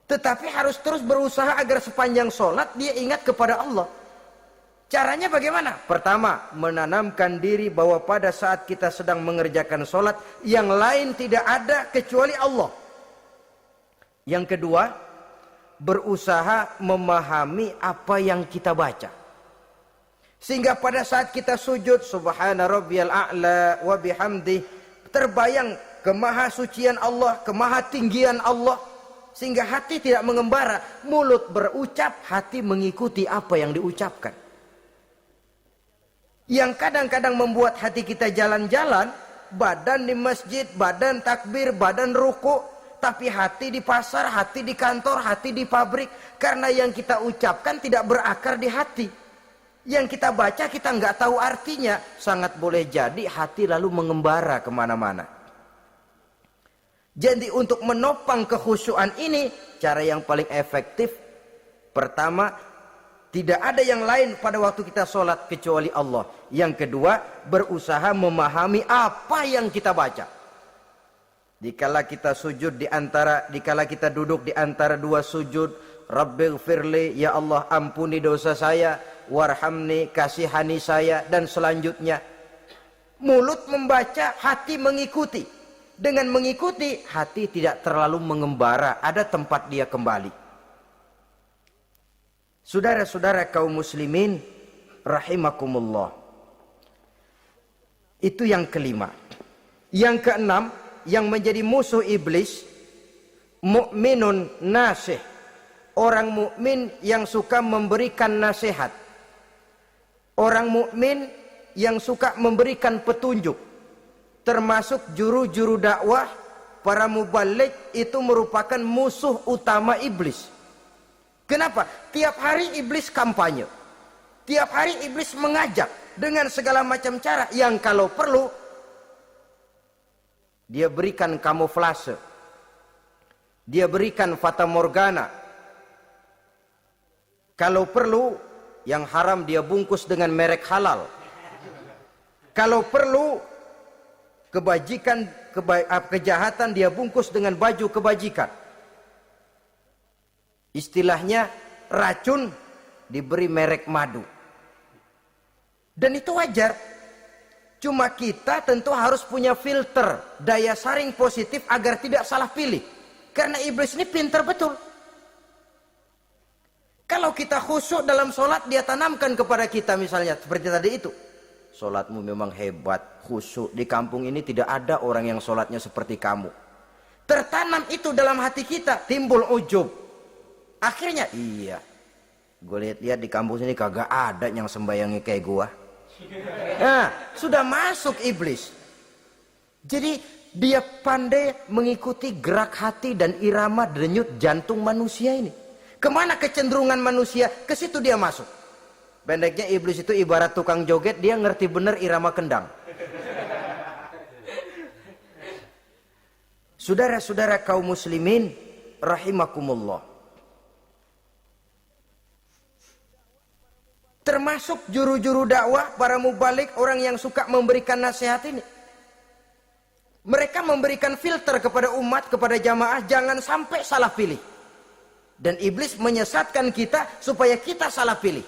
Tetapi harus terus berusaha agar sepanjang solat dia ingat kepada Allah. Caranya bagaimana? Pertama, menanamkan diri bahwa pada saat kita sedang mengerjakan solat, yang lain tidak ada kecuali Allah. Yang kedua, berusaha memahami apa yang kita baca. Sehingga pada saat kita sujud, subhana rabbiyal a'la wa bihamdih, terbayang kemahasucian Allah, kemahatinggian Allah. Sehingga hati tidak mengembara, mulut berucap, hati mengikuti apa yang diucapkan. Yang kadang-kadang membuat hati kita jalan-jalan, badan di masjid, badan takbir, badan ruku, tapi hati di pasar, hati di kantor, hati di pabrik. Karena yang kita ucapkan tidak berakar di hati. Yang kita baca kita nggak tahu artinya. Sangat boleh jadi hati lalu mengembara kemana-mana. Jadi untuk menopang kekhusyuan ini, cara yang paling efektif, pertama, tidak ada yang lain pada waktu kita sholat kecuali Allah. Yang kedua, berusaha memahami apa yang kita baca. Dikala kita sujud dikala kita duduk di antara dua sujud, Rabbighfirli, ya Allah ampuni dosa saya, warhamni, kasihani saya, dan selanjutnya. Mulut membaca, hati mengikuti. Dengan mengikuti, hati tidak terlalu mengembara, ada tempat dia kembali. Saudara-saudara kaum muslimin rahimakumullah. Itu yang kelima. Yang keenam, yang menjadi musuh iblis, mukminun nasih. Orang mukmin yang suka memberikan nasihat. Orang mukmin yang suka memberikan petunjuk. Termasuk juru-juru dakwah, para mubaligh, itu merupakan musuh utama iblis. Kenapa? Tiap hari iblis kampanye. Tiap hari iblis mengajak dengan segala macam cara yang kalau perlu dia berikan kamuflase. Dia berikan fata morgana. Kalau perlu yang haram dia bungkus dengan merek halal. Kalau perlu kejahatan dia bungkus dengan baju kebajikan. Istilahnya racun diberi merek madu. Dan itu wajar. Cuma kita tentu harus punya filter, daya saring positif agar tidak salah pilih. Karena iblis ini pintar betul. Kalau kita khusyuk dalam sholat, dia tanamkan kepada kita misalnya seperti tadi itu. Sholatmu memang hebat, khusyuk. Di kampung ini tidak ada orang yang sholatnya seperti kamu. Tertanam itu dalam hati kita, timbul ujub. Akhirnya, iya, gue lihat-lihat di kampung sini kagak ada yang sembayangnya kayak gua. Nah, sudah masuk iblis. Jadi dia pandai mengikuti gerak hati dan irama denyut jantung manusia ini. Kemana kecenderungan manusia, ke situ dia masuk. Pendeknya iblis itu ibarat tukang joget, dia ngerti bener irama kendang. Saudara-saudara kaum muslimin rahimakumullah. Termasuk juru-juru dakwah, para mubaligh, orang yang suka memberikan nasihat ini. Mereka memberikan filter kepada umat, kepada jamaah, jangan sampai salah pilih. Dan iblis menyesatkan kita supaya kita salah pilih.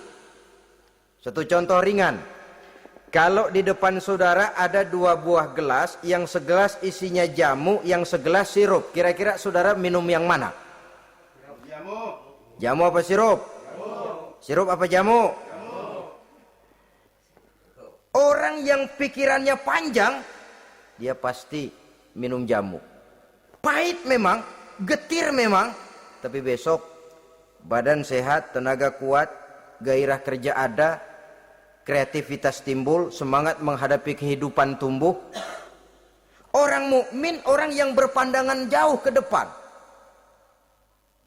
Satu contoh ringan. Kalau di depan saudara ada dua buah gelas, yang segelas isinya jamu, yang segelas sirup. Kira-kira saudara minum yang mana? Jamu. Jamu apa sirup? Jamu. Sirup apa jamu? Jamu. Orang yang pikirannya panjang, dia pasti minum jamu. Pahit memang, getir memang, tapi besok badan sehat, tenaga kuat, gairah kerja ada, kreativitas timbul, semangat menghadapi kehidupan tumbuh. Orang mukmin orang yang berpandangan jauh ke depan.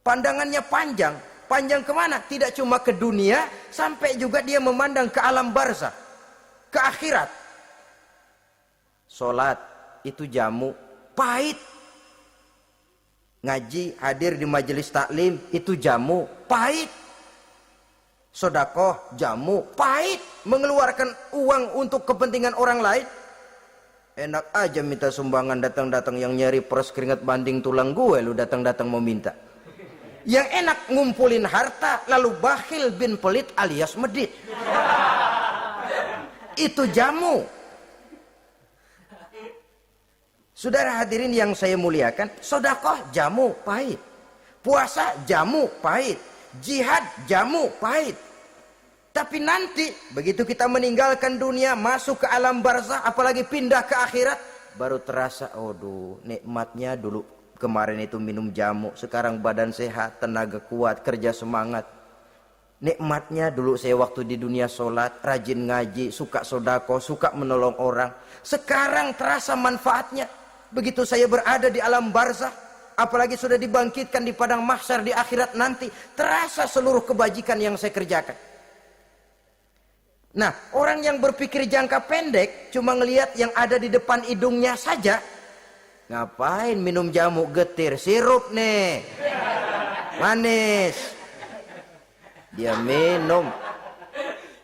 Pandangannya panjang. Panjang kemana? Tidak cuma ke dunia, sampai juga dia memandang ke alam barzakh, ke akhirat. Sholat itu jamu, pahit. Ngaji, hadir di majelis taklim itu jamu, pahit. Sedekah, jamu, pahit. Mengeluarkan uang untuk kepentingan orang lain, enak aja minta sumbangan, datang-datang yang nyari peres keringat banding tulang gue, lu datang-datang mau minta. Yang enak ngumpulin harta lalu bakhil bin pelit alias medit. Itu jamu. Saudara hadirin yang saya muliakan, sedekah jamu pahit, puasa jamu pahit, jihad jamu pahit. Tapi nanti begitu kita meninggalkan dunia, masuk ke alam barzakh, apalagi pindah ke akhirat, baru terasa, aduh nikmatnya dulu kemarin itu minum jamu, sekarang badan sehat, tenaga kuat, kerja semangat. Nikmatnya dulu saya waktu di dunia sholat, rajin ngaji, suka sodako, suka menolong orang. Sekarang terasa manfaatnya. Begitu saya berada di alam barzakh, apalagi sudah dibangkitkan di padang mahsyar di akhirat nanti, terasa seluruh kebajikan yang saya kerjakan. Nah, orang yang berpikir jangka pendek, cuma ngelihat yang ada di depan hidungnya saja. Ngapain minum jamu getir, sirup nih, manis. Dia minum,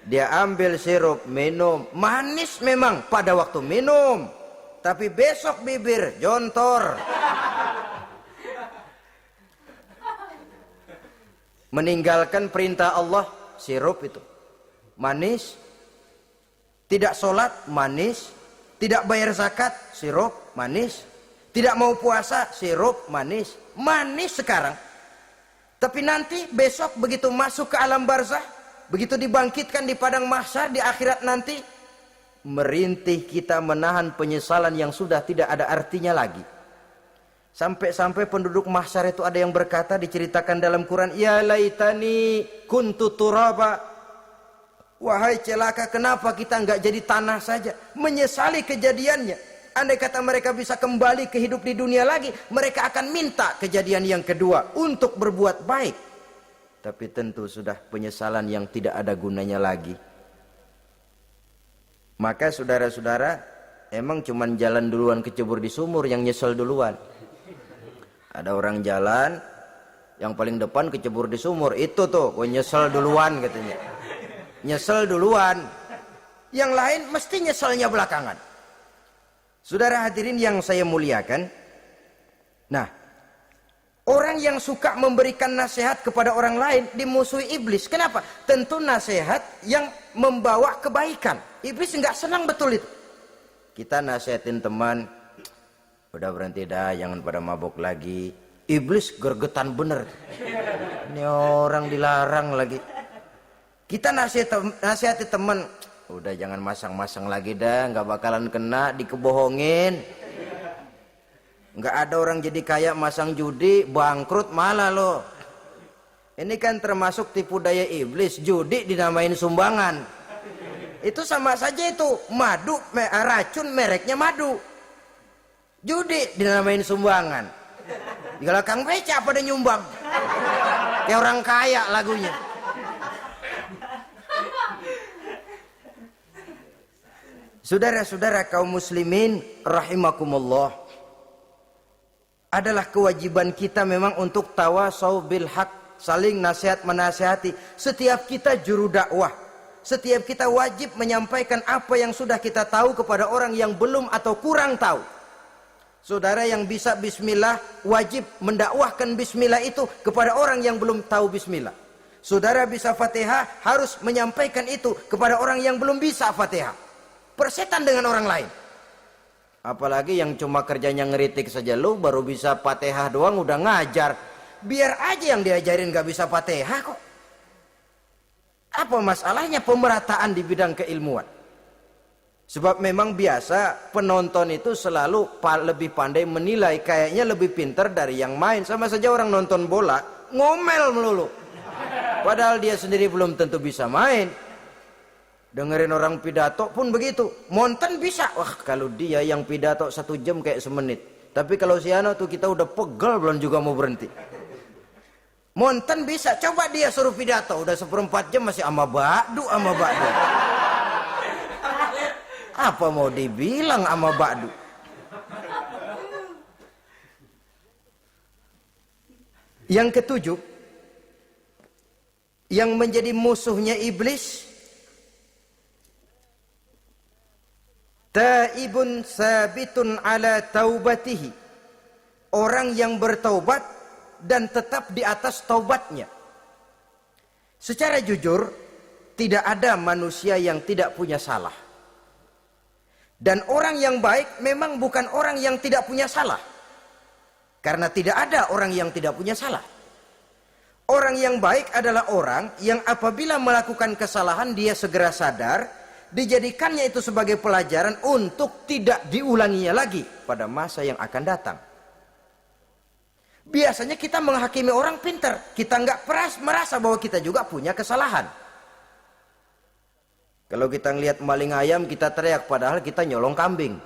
dia ambil sirup, minum, manis memang pada waktu minum, tapi besok bibir jontor. Meninggalkan perintah Allah, sirup itu manis. Tidak sholat, manis. Tidak bayar zakat, sirup, manis. Tidak mau puasa, sirup, manis. Manis sekarang. Tapi nanti besok begitu masuk ke alam barzakh, begitu dibangkitkan di padang mahsyar di akhirat nanti, merintih kita menahan penyesalan yang sudah tidak ada artinya lagi. Sampai-sampai penduduk mahsyar itu ada yang berkata, diceritakan dalam Quran, ya laitani kuntu turaba. Wahai celaka, kenapa kita nggak jadi tanah saja? Menyesali kejadiannya. Andai kata mereka bisa kembali ke hidup di dunia lagi, mereka akan minta kejadian yang kedua untuk berbuat baik. Tapi tentu sudah penyesalan yang tidak ada gunanya lagi. Maka saudara-saudara, emang cuman jalan duluan kecebur di sumur yang nyesel duluan. Ada orang jalan, yang paling depan kecebur di sumur, itu tuh, gue nyesel duluan katanya. Nyesel duluan. Yang lain mesti nyeselnya belakangan. Saudara hadirin yang saya muliakan. Nah, orang yang suka memberikan nasihat kepada orang lain dimusuhi iblis. Kenapa? Tentu nasihat yang membawa kebaikan. Iblis nggak senang betul itu. Kita nasihatin teman, udah berhenti dah, jangan pada mabuk lagi. Iblis gergetan bener. Ini orang dilarang lagi. Kita nasihati teman, udah jangan masang-masang lagi dah, nggak bakalan kena, dikebohongin. Nggak ada orang jadi kaya masang judi, bangkrut malah loh. Ini kan termasuk tipu daya iblis, judi dinamain sumbangan. Itu sama saja itu, madu, racun mereknya madu. Judi dinamain sumbangan. Kalau Kang Beca pada nyumbang. Kayak orang kaya lagunya. Saudara-saudara kaum muslimin rahimakumullah, adalah kewajiban kita memang untuk tawasau bil haq, saling nasihat menasihati. Setiap kita juru dakwah, setiap kita wajib menyampaikan apa yang sudah kita tahu kepada orang yang belum atau kurang tahu. Saudara yang bisa bismillah wajib mendakwahkan bismillah itu kepada orang yang belum tahu bismillah. Saudara bisa Fatihah harus menyampaikan itu kepada orang yang belum bisa Fatihah. Persetan dengan orang lain. Apalagi yang cuma kerjanya ngeritik saja, lu baru bisa Fatihah doang udah ngajar. Biar aja yang diajarin gak bisa Fatihah kok. Apa masalahnya pemerataan di bidang keilmuan? Sebab memang biasa penonton itu selalu lebih pandai menilai, kayaknya lebih pintar dari yang main. Sama saja orang nonton bola ngomel melulu, padahal dia sendiri belum tentu bisa main. Dengerin orang pidato pun begitu. Monten bisa. Wah, kalau dia yang pidato 1 jam kayak semenit. Tapi kalau si Ano tuh kita udah pegel belum juga mau berhenti. Monten bisa. Coba dia suruh pidato. Udah 1/4 jam masih ama ba'du. Apa mau dibilang ama ba'du? Yang ketujuh, yang menjadi musuhnya iblis, taibun sabitun ala taubatihi, orang yang bertaubat dan tetap di atas taubatnya. Secara jujur, tidak ada manusia yang tidak punya salah. Dan orang yang baik memang bukan orang yang tidak punya salah. Karena tidak ada orang yang tidak punya salah. Orang yang baik adalah orang yang apabila melakukan kesalahan dia segera sadar, dijadikannya itu sebagai pelajaran untuk tidak diulanginya lagi pada masa yang akan datang. Biasanya kita menghakimi orang pintar, kita nggak merasa bahwa kita juga punya kesalahan. Kalau kita ngelihat maling ayam kita teriak, padahal kita nyolong kambing.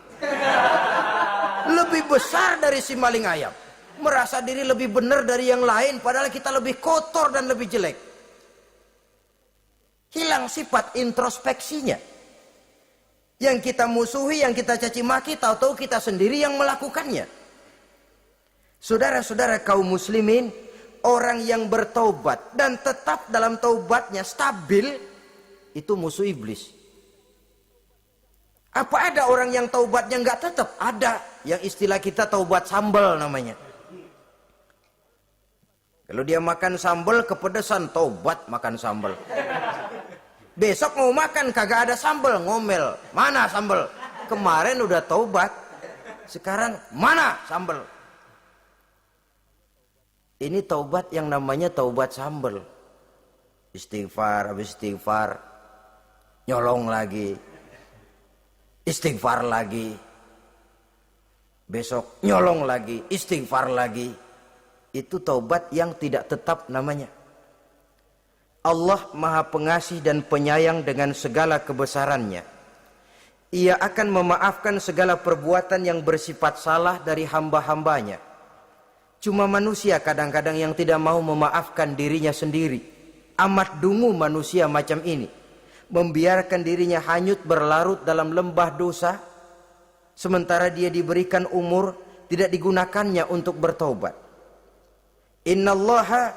Lebih besar dari si maling ayam, merasa diri lebih benar dari yang lain, padahal kita lebih kotor dan lebih jelek. Hilang sifat introspeksinya. Yang kita musuhi, yang kita caci maki, tahu-tahu kita sendiri yang melakukannya. Saudara-saudara kaum muslimin, orang yang bertaubat dan tetap dalam taubatnya stabil, itu musuh iblis. Apa ada orang yang taubatnya nggak tetap? Ada. Yang istilah kita taubat sambal namanya. Kalau dia makan sambal kepedesan, taubat makan sambal. Besok mau makan kagak ada sambal, ngomel. Mana sambal? Kemarin udah taubat, sekarang mana sambal? Ini taubat yang namanya taubat sambal. Istighfar, habis istighfar, nyolong lagi, istighfar lagi, besok nyolong lagi, istighfar lagi. Itu taubat yang tidak tetap namanya. Allah Maha Pengasih dan Penyayang dengan segala kebesarannya. Ia akan memaafkan segala perbuatan yang bersifat salah dari hamba-hambanya. Cuma manusia kadang-kadang yang tidak mau memaafkan dirinya sendiri. Amat dungu manusia macam ini. Membiarkan dirinya hanyut berlarut dalam lembah dosa. Sementara dia diberikan umur, tidak digunakannya untuk bertaubat. Innallaha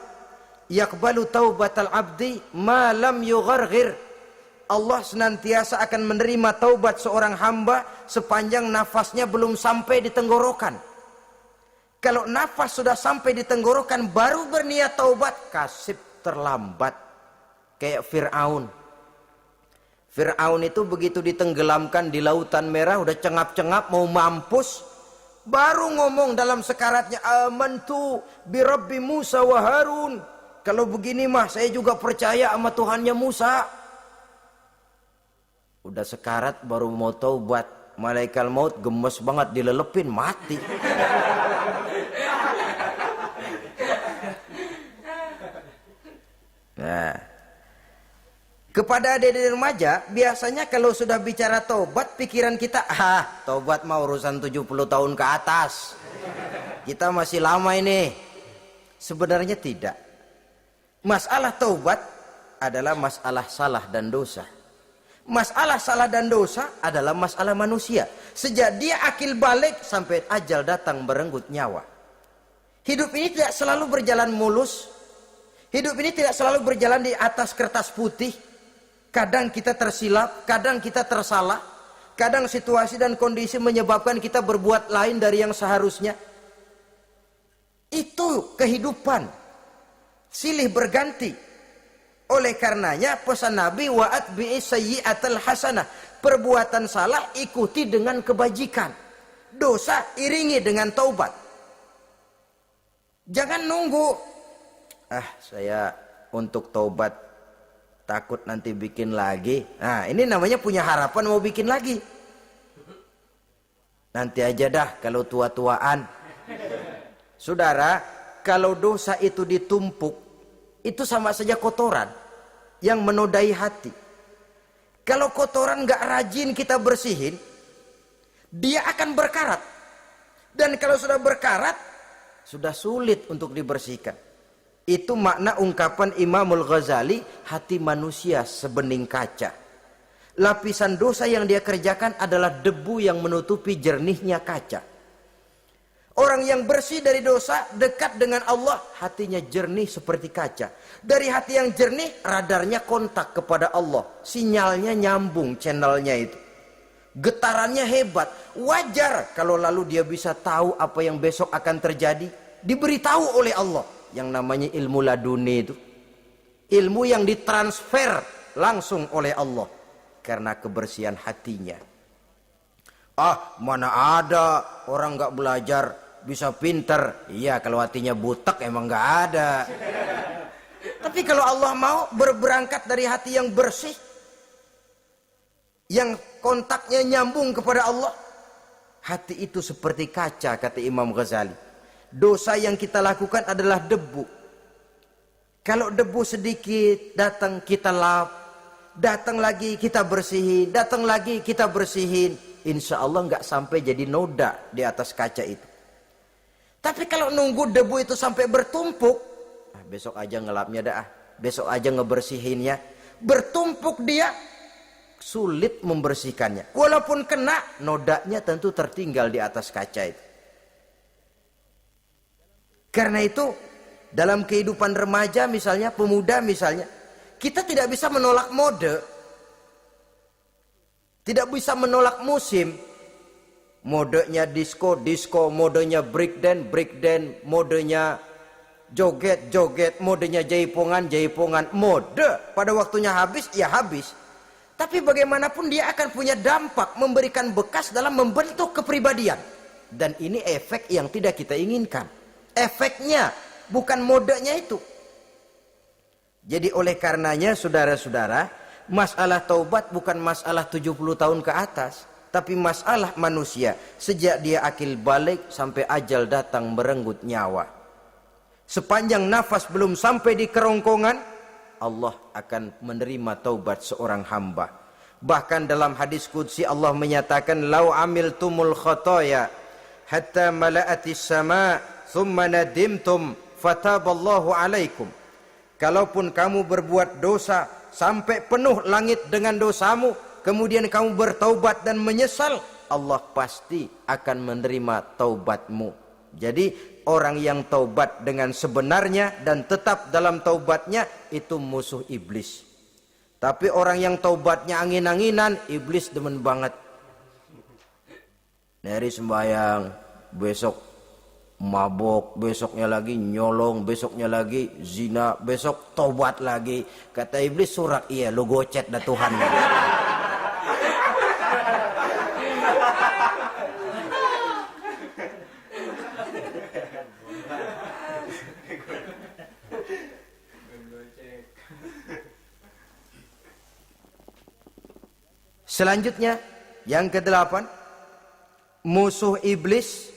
yaqbalu taubatal abdi ma lam yugharghir. Allah senantiasa akan menerima taubat seorang hamba sepanjang nafasnya belum sampai di tenggorokan. Kalau nafas sudah sampai di tenggorokan baru berniat taubat, kasib terlambat. Kayak Fir'aun. Fir'aun itu begitu ditenggelamkan di lautan merah, udah cengap-cengap mau mampus, baru ngomong dalam sekaratnya, amantu bi Rabbi Musa wa Harun. Kalau begini mah saya juga percaya sama Tuhannya Musa. Udah sekarat baru mau taubat, malaikat maut gemes banget dilelepin, mati. Nah, kepada adik-adik remaja, biasanya kalau sudah bicara taubat, pikiran kita, taubat mah urusan 70 tahun ke atas. Kita masih lama ini. Sebenarnya tidak. Masalah taubat adalah masalah salah dan dosa. Masalah salah dan dosa adalah masalah manusia. Sejak dia akil balik sampai ajal datang merenggut nyawa. Hidup ini tidak selalu berjalan mulus. Hidup ini tidak selalu berjalan di atas kertas putih. Kadang kita tersilap, kadang kita tersalah. Kadang situasi dan kondisi menyebabkan kita berbuat lain dari yang seharusnya. Itu kehidupan. Silih berganti. Oleh karenanya pesan Nabi, wa'atbi'i sayyi'atal hasanah. Perbuatan salah ikuti dengan kebajikan. Dosa iringi dengan taubat. Jangan nunggu. Saya untuk taubat takut nanti bikin lagi. Nah, ini namanya punya harapan mau bikin lagi. Nanti aja dah kalau tua-tuaan. Saudara, kalau dosa itu ditumpuk, itu sama saja kotoran yang menodai hati. Kalau kotoran nggak rajin kita bersihin, dia akan berkarat. Dan kalau sudah berkarat, sudah sulit untuk dibersihkan. Itu makna ungkapan Imamul Ghazali, hati manusia sebening kaca. Lapisan dosa yang dia kerjakan adalah debu yang menutupi jernihnya kaca. Orang yang bersih dari dosa, dekat dengan Allah, hatinya jernih seperti kaca. Dari hati yang jernih, radarnya kontak kepada Allah. Sinyalnya nyambung channelnya itu. Getarannya hebat. Wajar kalau lalu dia bisa tahu apa yang besok akan terjadi. Diberitahu oleh Allah. Yang namanya ilmu laduni itu. Ilmu yang ditransfer langsung oleh Allah. Karena kebersihan hatinya. Ah, mana ada orang nggak belajar bisa pinter. Iya, kalau hatinya butek emang nggak ada. Tapi kalau Allah mau berberangkat dari hati yang bersih, yang kontaknya nyambung kepada Allah, hati itu seperti kaca, kata Imam Ghazali. Dosa yang kita lakukan adalah debu. Kalau debu sedikit datang kita lap, datang lagi kita bersihin, datang lagi kita bersihin. Insya Allah nggak sampai jadi noda di atas kaca itu. Tapi kalau nunggu debu itu sampai bertumpuk, besok aja ngelapnya dah, besok aja ngebersihinnya, bertumpuk dia, sulit membersihkannya. Walaupun kena, nodanya tentu tertinggal di atas kaca itu. Karena itu, dalam kehidupan remaja misalnya, pemuda misalnya, kita tidak bisa menolak mode. Tidak bisa menolak musim. Modenya disco, disco, modenya breakdance, breakdance, modenya joget, joget, modenya jaipongan, jaipongan. Mode pada waktunya habis, ya habis. Tapi bagaimanapun dia akan punya dampak, memberikan bekas dalam membentuk kepribadian. Dan ini efek yang tidak kita inginkan. Efeknya, bukan modenya itu. Jadi oleh karenanya saudara-saudara, masalah taubat bukan masalah 70 tahun ke atas, tapi masalah manusia sejak dia akil balik sampai ajal datang merenggut nyawa. Sepanjang nafas belum sampai di kerongkongan, Allah akan menerima taubat seorang hamba. Bahkan dalam hadis qudsi Allah menyatakan, "Lau amiltumul khotoya hatta mala'atis sama, thumma nadimtum, fataballahu alaikum." Kalaupun kamu berbuat dosa sampai penuh langit dengan dosamu, kemudian kamu bertaubat dan menyesal, Allah pasti akan menerima taubatmu. Jadi orang yang taubat dengan sebenarnya dan tetap dalam taubatnya, itu musuh iblis. Tapi orang yang taubatnya angin-anginan, iblis demen banget. Dari sembahyang, besok mabok, besoknya lagi nyolong, besoknya lagi zina, besok tobat lagi. Kata iblis, surak, iya lu gocet dah Tuhan. Selanjutnya, yang ke-8, musuh iblis,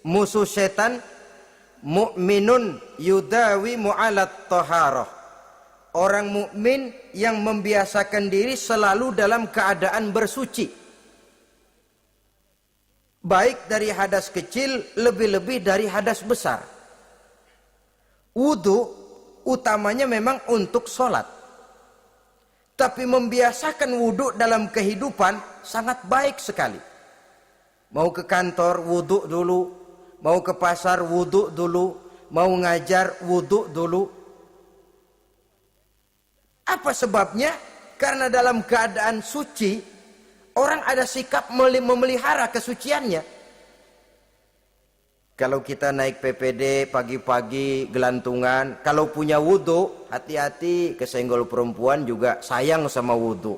musuh setan, mukminun yudawi mu'alat taharah. Orang mukmin yang membiasakan diri selalu dalam keadaan bersuci. Baik dari hadas kecil, lebih-lebih dari hadas besar. Wudu utamanya memang untuk sholat. Tapi membiasakan wudu dalam kehidupan sangat baik sekali. Mau ke kantor, wudu dulu. Mau ke pasar, wudu dulu. Mau ngajar, wudu dulu. Apa sebabnya? Karena dalam keadaan suci, orang ada sikap memelihara kesuciannya. Kalau kita naik PPD pagi-pagi gelantungan, kalau punya wudu, hati-hati, kesenggol perempuan juga sayang sama wudu.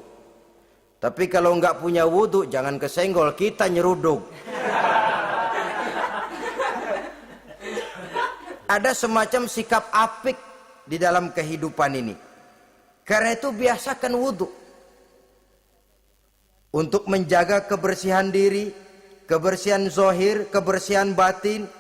Tapi kalau nggak punya wudu, jangan kesenggol, kita nyeruduk. Ada semacam sikap apik di dalam kehidupan ini. Karena itu biasakan wudu. Untuk menjaga kebersihan diri, kebersihan zahir, kebersihan batin.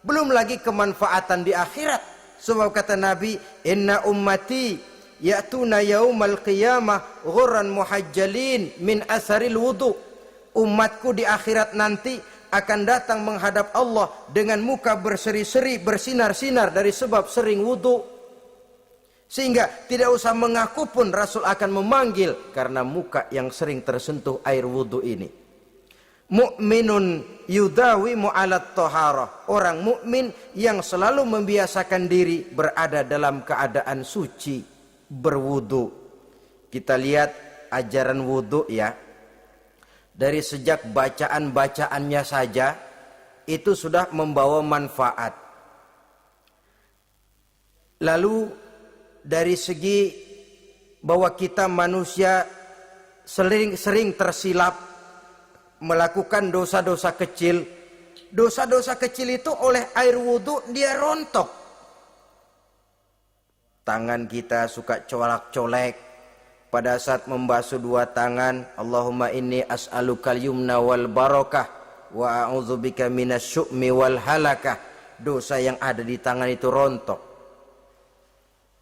Belum lagi kemanfaatan di akhirat. Sebab kata Nabi, "Inna ummati ya'tuna yaumal qiyamah ghurran muhajjalin min asaril wudu. Umatku di akhirat nanti akan datang menghadap Allah dengan muka berseri-seri, bersinar-sinar dari sebab sering wudu. Sehingga tidak usah mengaku pun Rasul akan memanggil karena muka yang sering tersentuh air wudu ini. Mu'minun yudawimu alat toharah. Orang mukmin yang selalu membiasakan diri berada dalam keadaan suci, berwudu. Kita lihat ajaran wudu ya. Dari sejak bacaan-bacaannya saja itu sudah membawa manfaat. Lalu dari segi bahwa kita manusia sering tersilap melakukan dosa-dosa kecil. Dosa-dosa kecil itu oleh air wudhu dia rontok. Tangan kita suka colak-colek pada saat membasuh dua tangan. Allahumma inni as'alukal yumna wal barakah wa a'udzubika minasyu'mi wal halakah. Dosa yang ada di tangan itu rontok.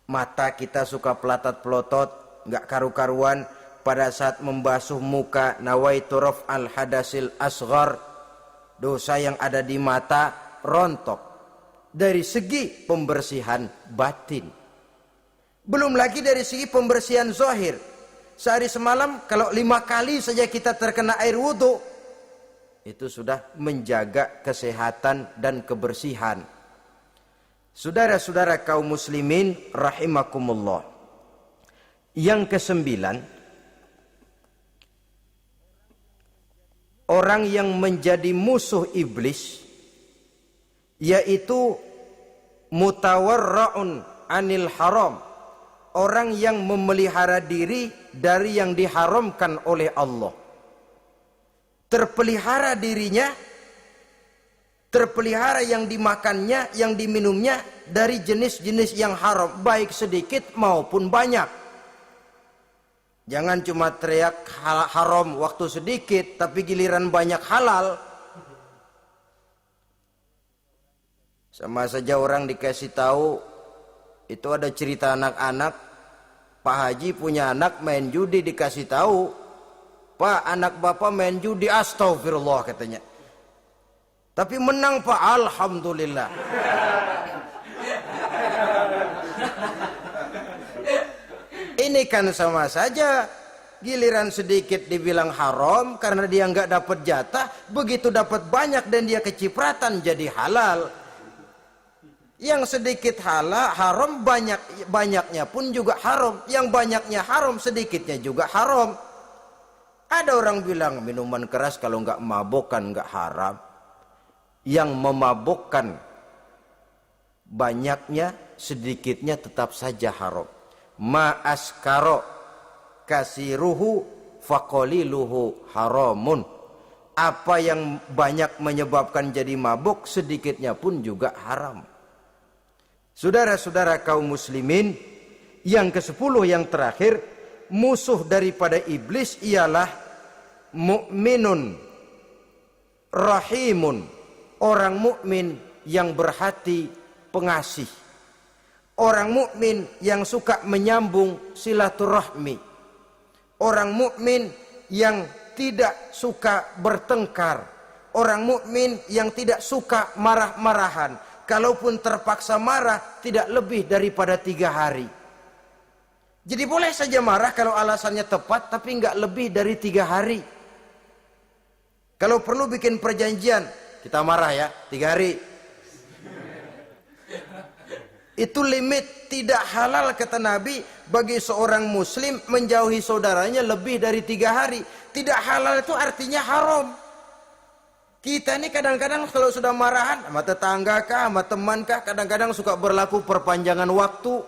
Mata kita suka pelatat-pelotot, nggak karu-karuan. Pada saat membasuh muka, nawaitu raf'al hadasil asghar, dosa yang ada di mata rontok. Dari segi pembersihan batin. Belum lagi dari segi pembersihan zahir. Sehari semalam kalau 5 kali saja kita terkena air wudu, itu sudah menjaga kesehatan dan kebersihan. Saudara-saudara kaum muslimin rahimakumullah. Yang ke-9, orang yang menjadi musuh iblis yaitu mutawarra'un anil haram, orang yang memelihara diri dari yang diharamkan oleh Allah. Terpelihara dirinya, terpelihara yang dimakannya, yang diminumnya dari jenis-jenis yang haram, baik sedikit maupun banyak. Jangan cuma teriak haram waktu sedikit, tapi giliran banyak halal. Sama saja orang dikasih tahu, itu ada cerita anak-anak, Pak Haji punya anak main judi, dikasih tahu, Pak anak bapak main judi, astagfirullah katanya. Tapi menang Pak, alhamdulillah. Ini kan sama saja, giliran sedikit dibilang haram karena dia nggak dapat jatah, begitu dapat banyak dan dia kecipratan jadi halal. Yang sedikit haram, banyaknya pun juga haram. Yang banyaknya haram, sedikitnya juga haram. Ada orang bilang minuman keras kalau nggak mabokkan nggak haram. Yang memabokkan banyaknya, sedikitnya tetap saja haram. Ma askaro kasiruhu faqaliluhu haramun. Apa yang banyak menyebabkan jadi mabuk, sedikitnya pun juga haram. Saudara-saudara kaum muslimin, yang ke-10 yang terakhir, musuh daripada iblis ialah mukminun rahimun, orang mukmin yang berhati pengasih. Orang mukmin yang suka menyambung silaturahmi. Orang mukmin yang tidak suka bertengkar. Orang mukmin yang tidak suka marah-marahan. Kalaupun terpaksa marah, tidak lebih daripada 3 hari. Jadi boleh saja marah kalau alasannya tepat, tapi nggak lebih dari 3 hari. Kalau perlu bikin perjanjian, kita marah ya 3 hari. Itu limit, tidak halal kata Nabi bagi seorang muslim menjauhi saudaranya lebih dari 3 hari. Tidak halal itu artinya haram. Kita ini kadang-kadang kalau sudah marahan sama tetangga kah, sama teman kah, kadang-kadang suka berlaku perpanjangan waktu.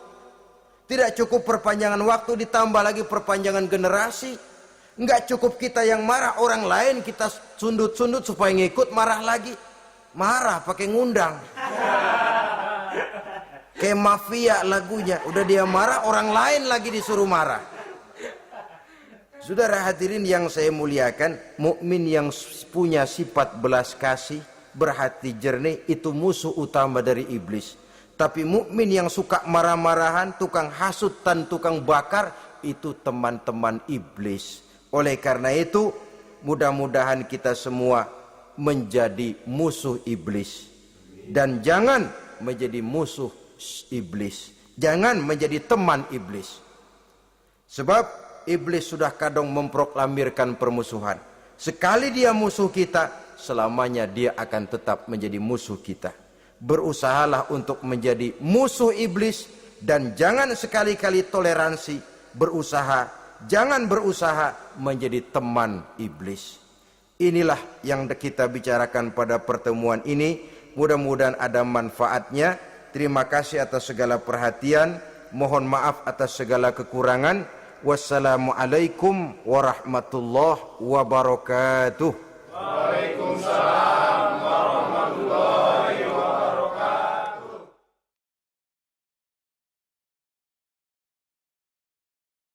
Tidak cukup perpanjangan waktu, ditambah lagi perpanjangan generasi. Enggak cukup kita yang marah, orang lain kita sundut-sundut supaya ngikut marah lagi. Marah pakai ngundang. Kayak mafia lagunya, udah dia marah, orang lain lagi disuruh marah. Saudara hadirin yang saya muliakan, mukmin yang punya sifat belas kasih, berhati jernih, itu musuh utama dari iblis. Tapi mukmin yang suka marah-marahan, tukang hasut dan tukang bakar, itu teman-teman iblis. Oleh karena itu, mudah-mudahan kita semua menjadi musuh iblis. Dan jangan menjadi musuh iblis. Jangan menjadi teman iblis. Sebab iblis sudah kadang memproklamirkan permusuhan. Sekali dia musuh kita, selamanya dia akan tetap menjadi musuh kita. Berusahalah untuk menjadi musuh iblis dan jangan sekali-kali toleransi. Jangan berusaha menjadi teman iblis. Inilah yang kita bicarakan pada pertemuan ini. Mudah-mudahan ada manfaatnya. Terima kasih atas segala perhatian. Mohon maaf atas segala kekurangan. Wassalamualaikum warahmatullahi wabarakatuh.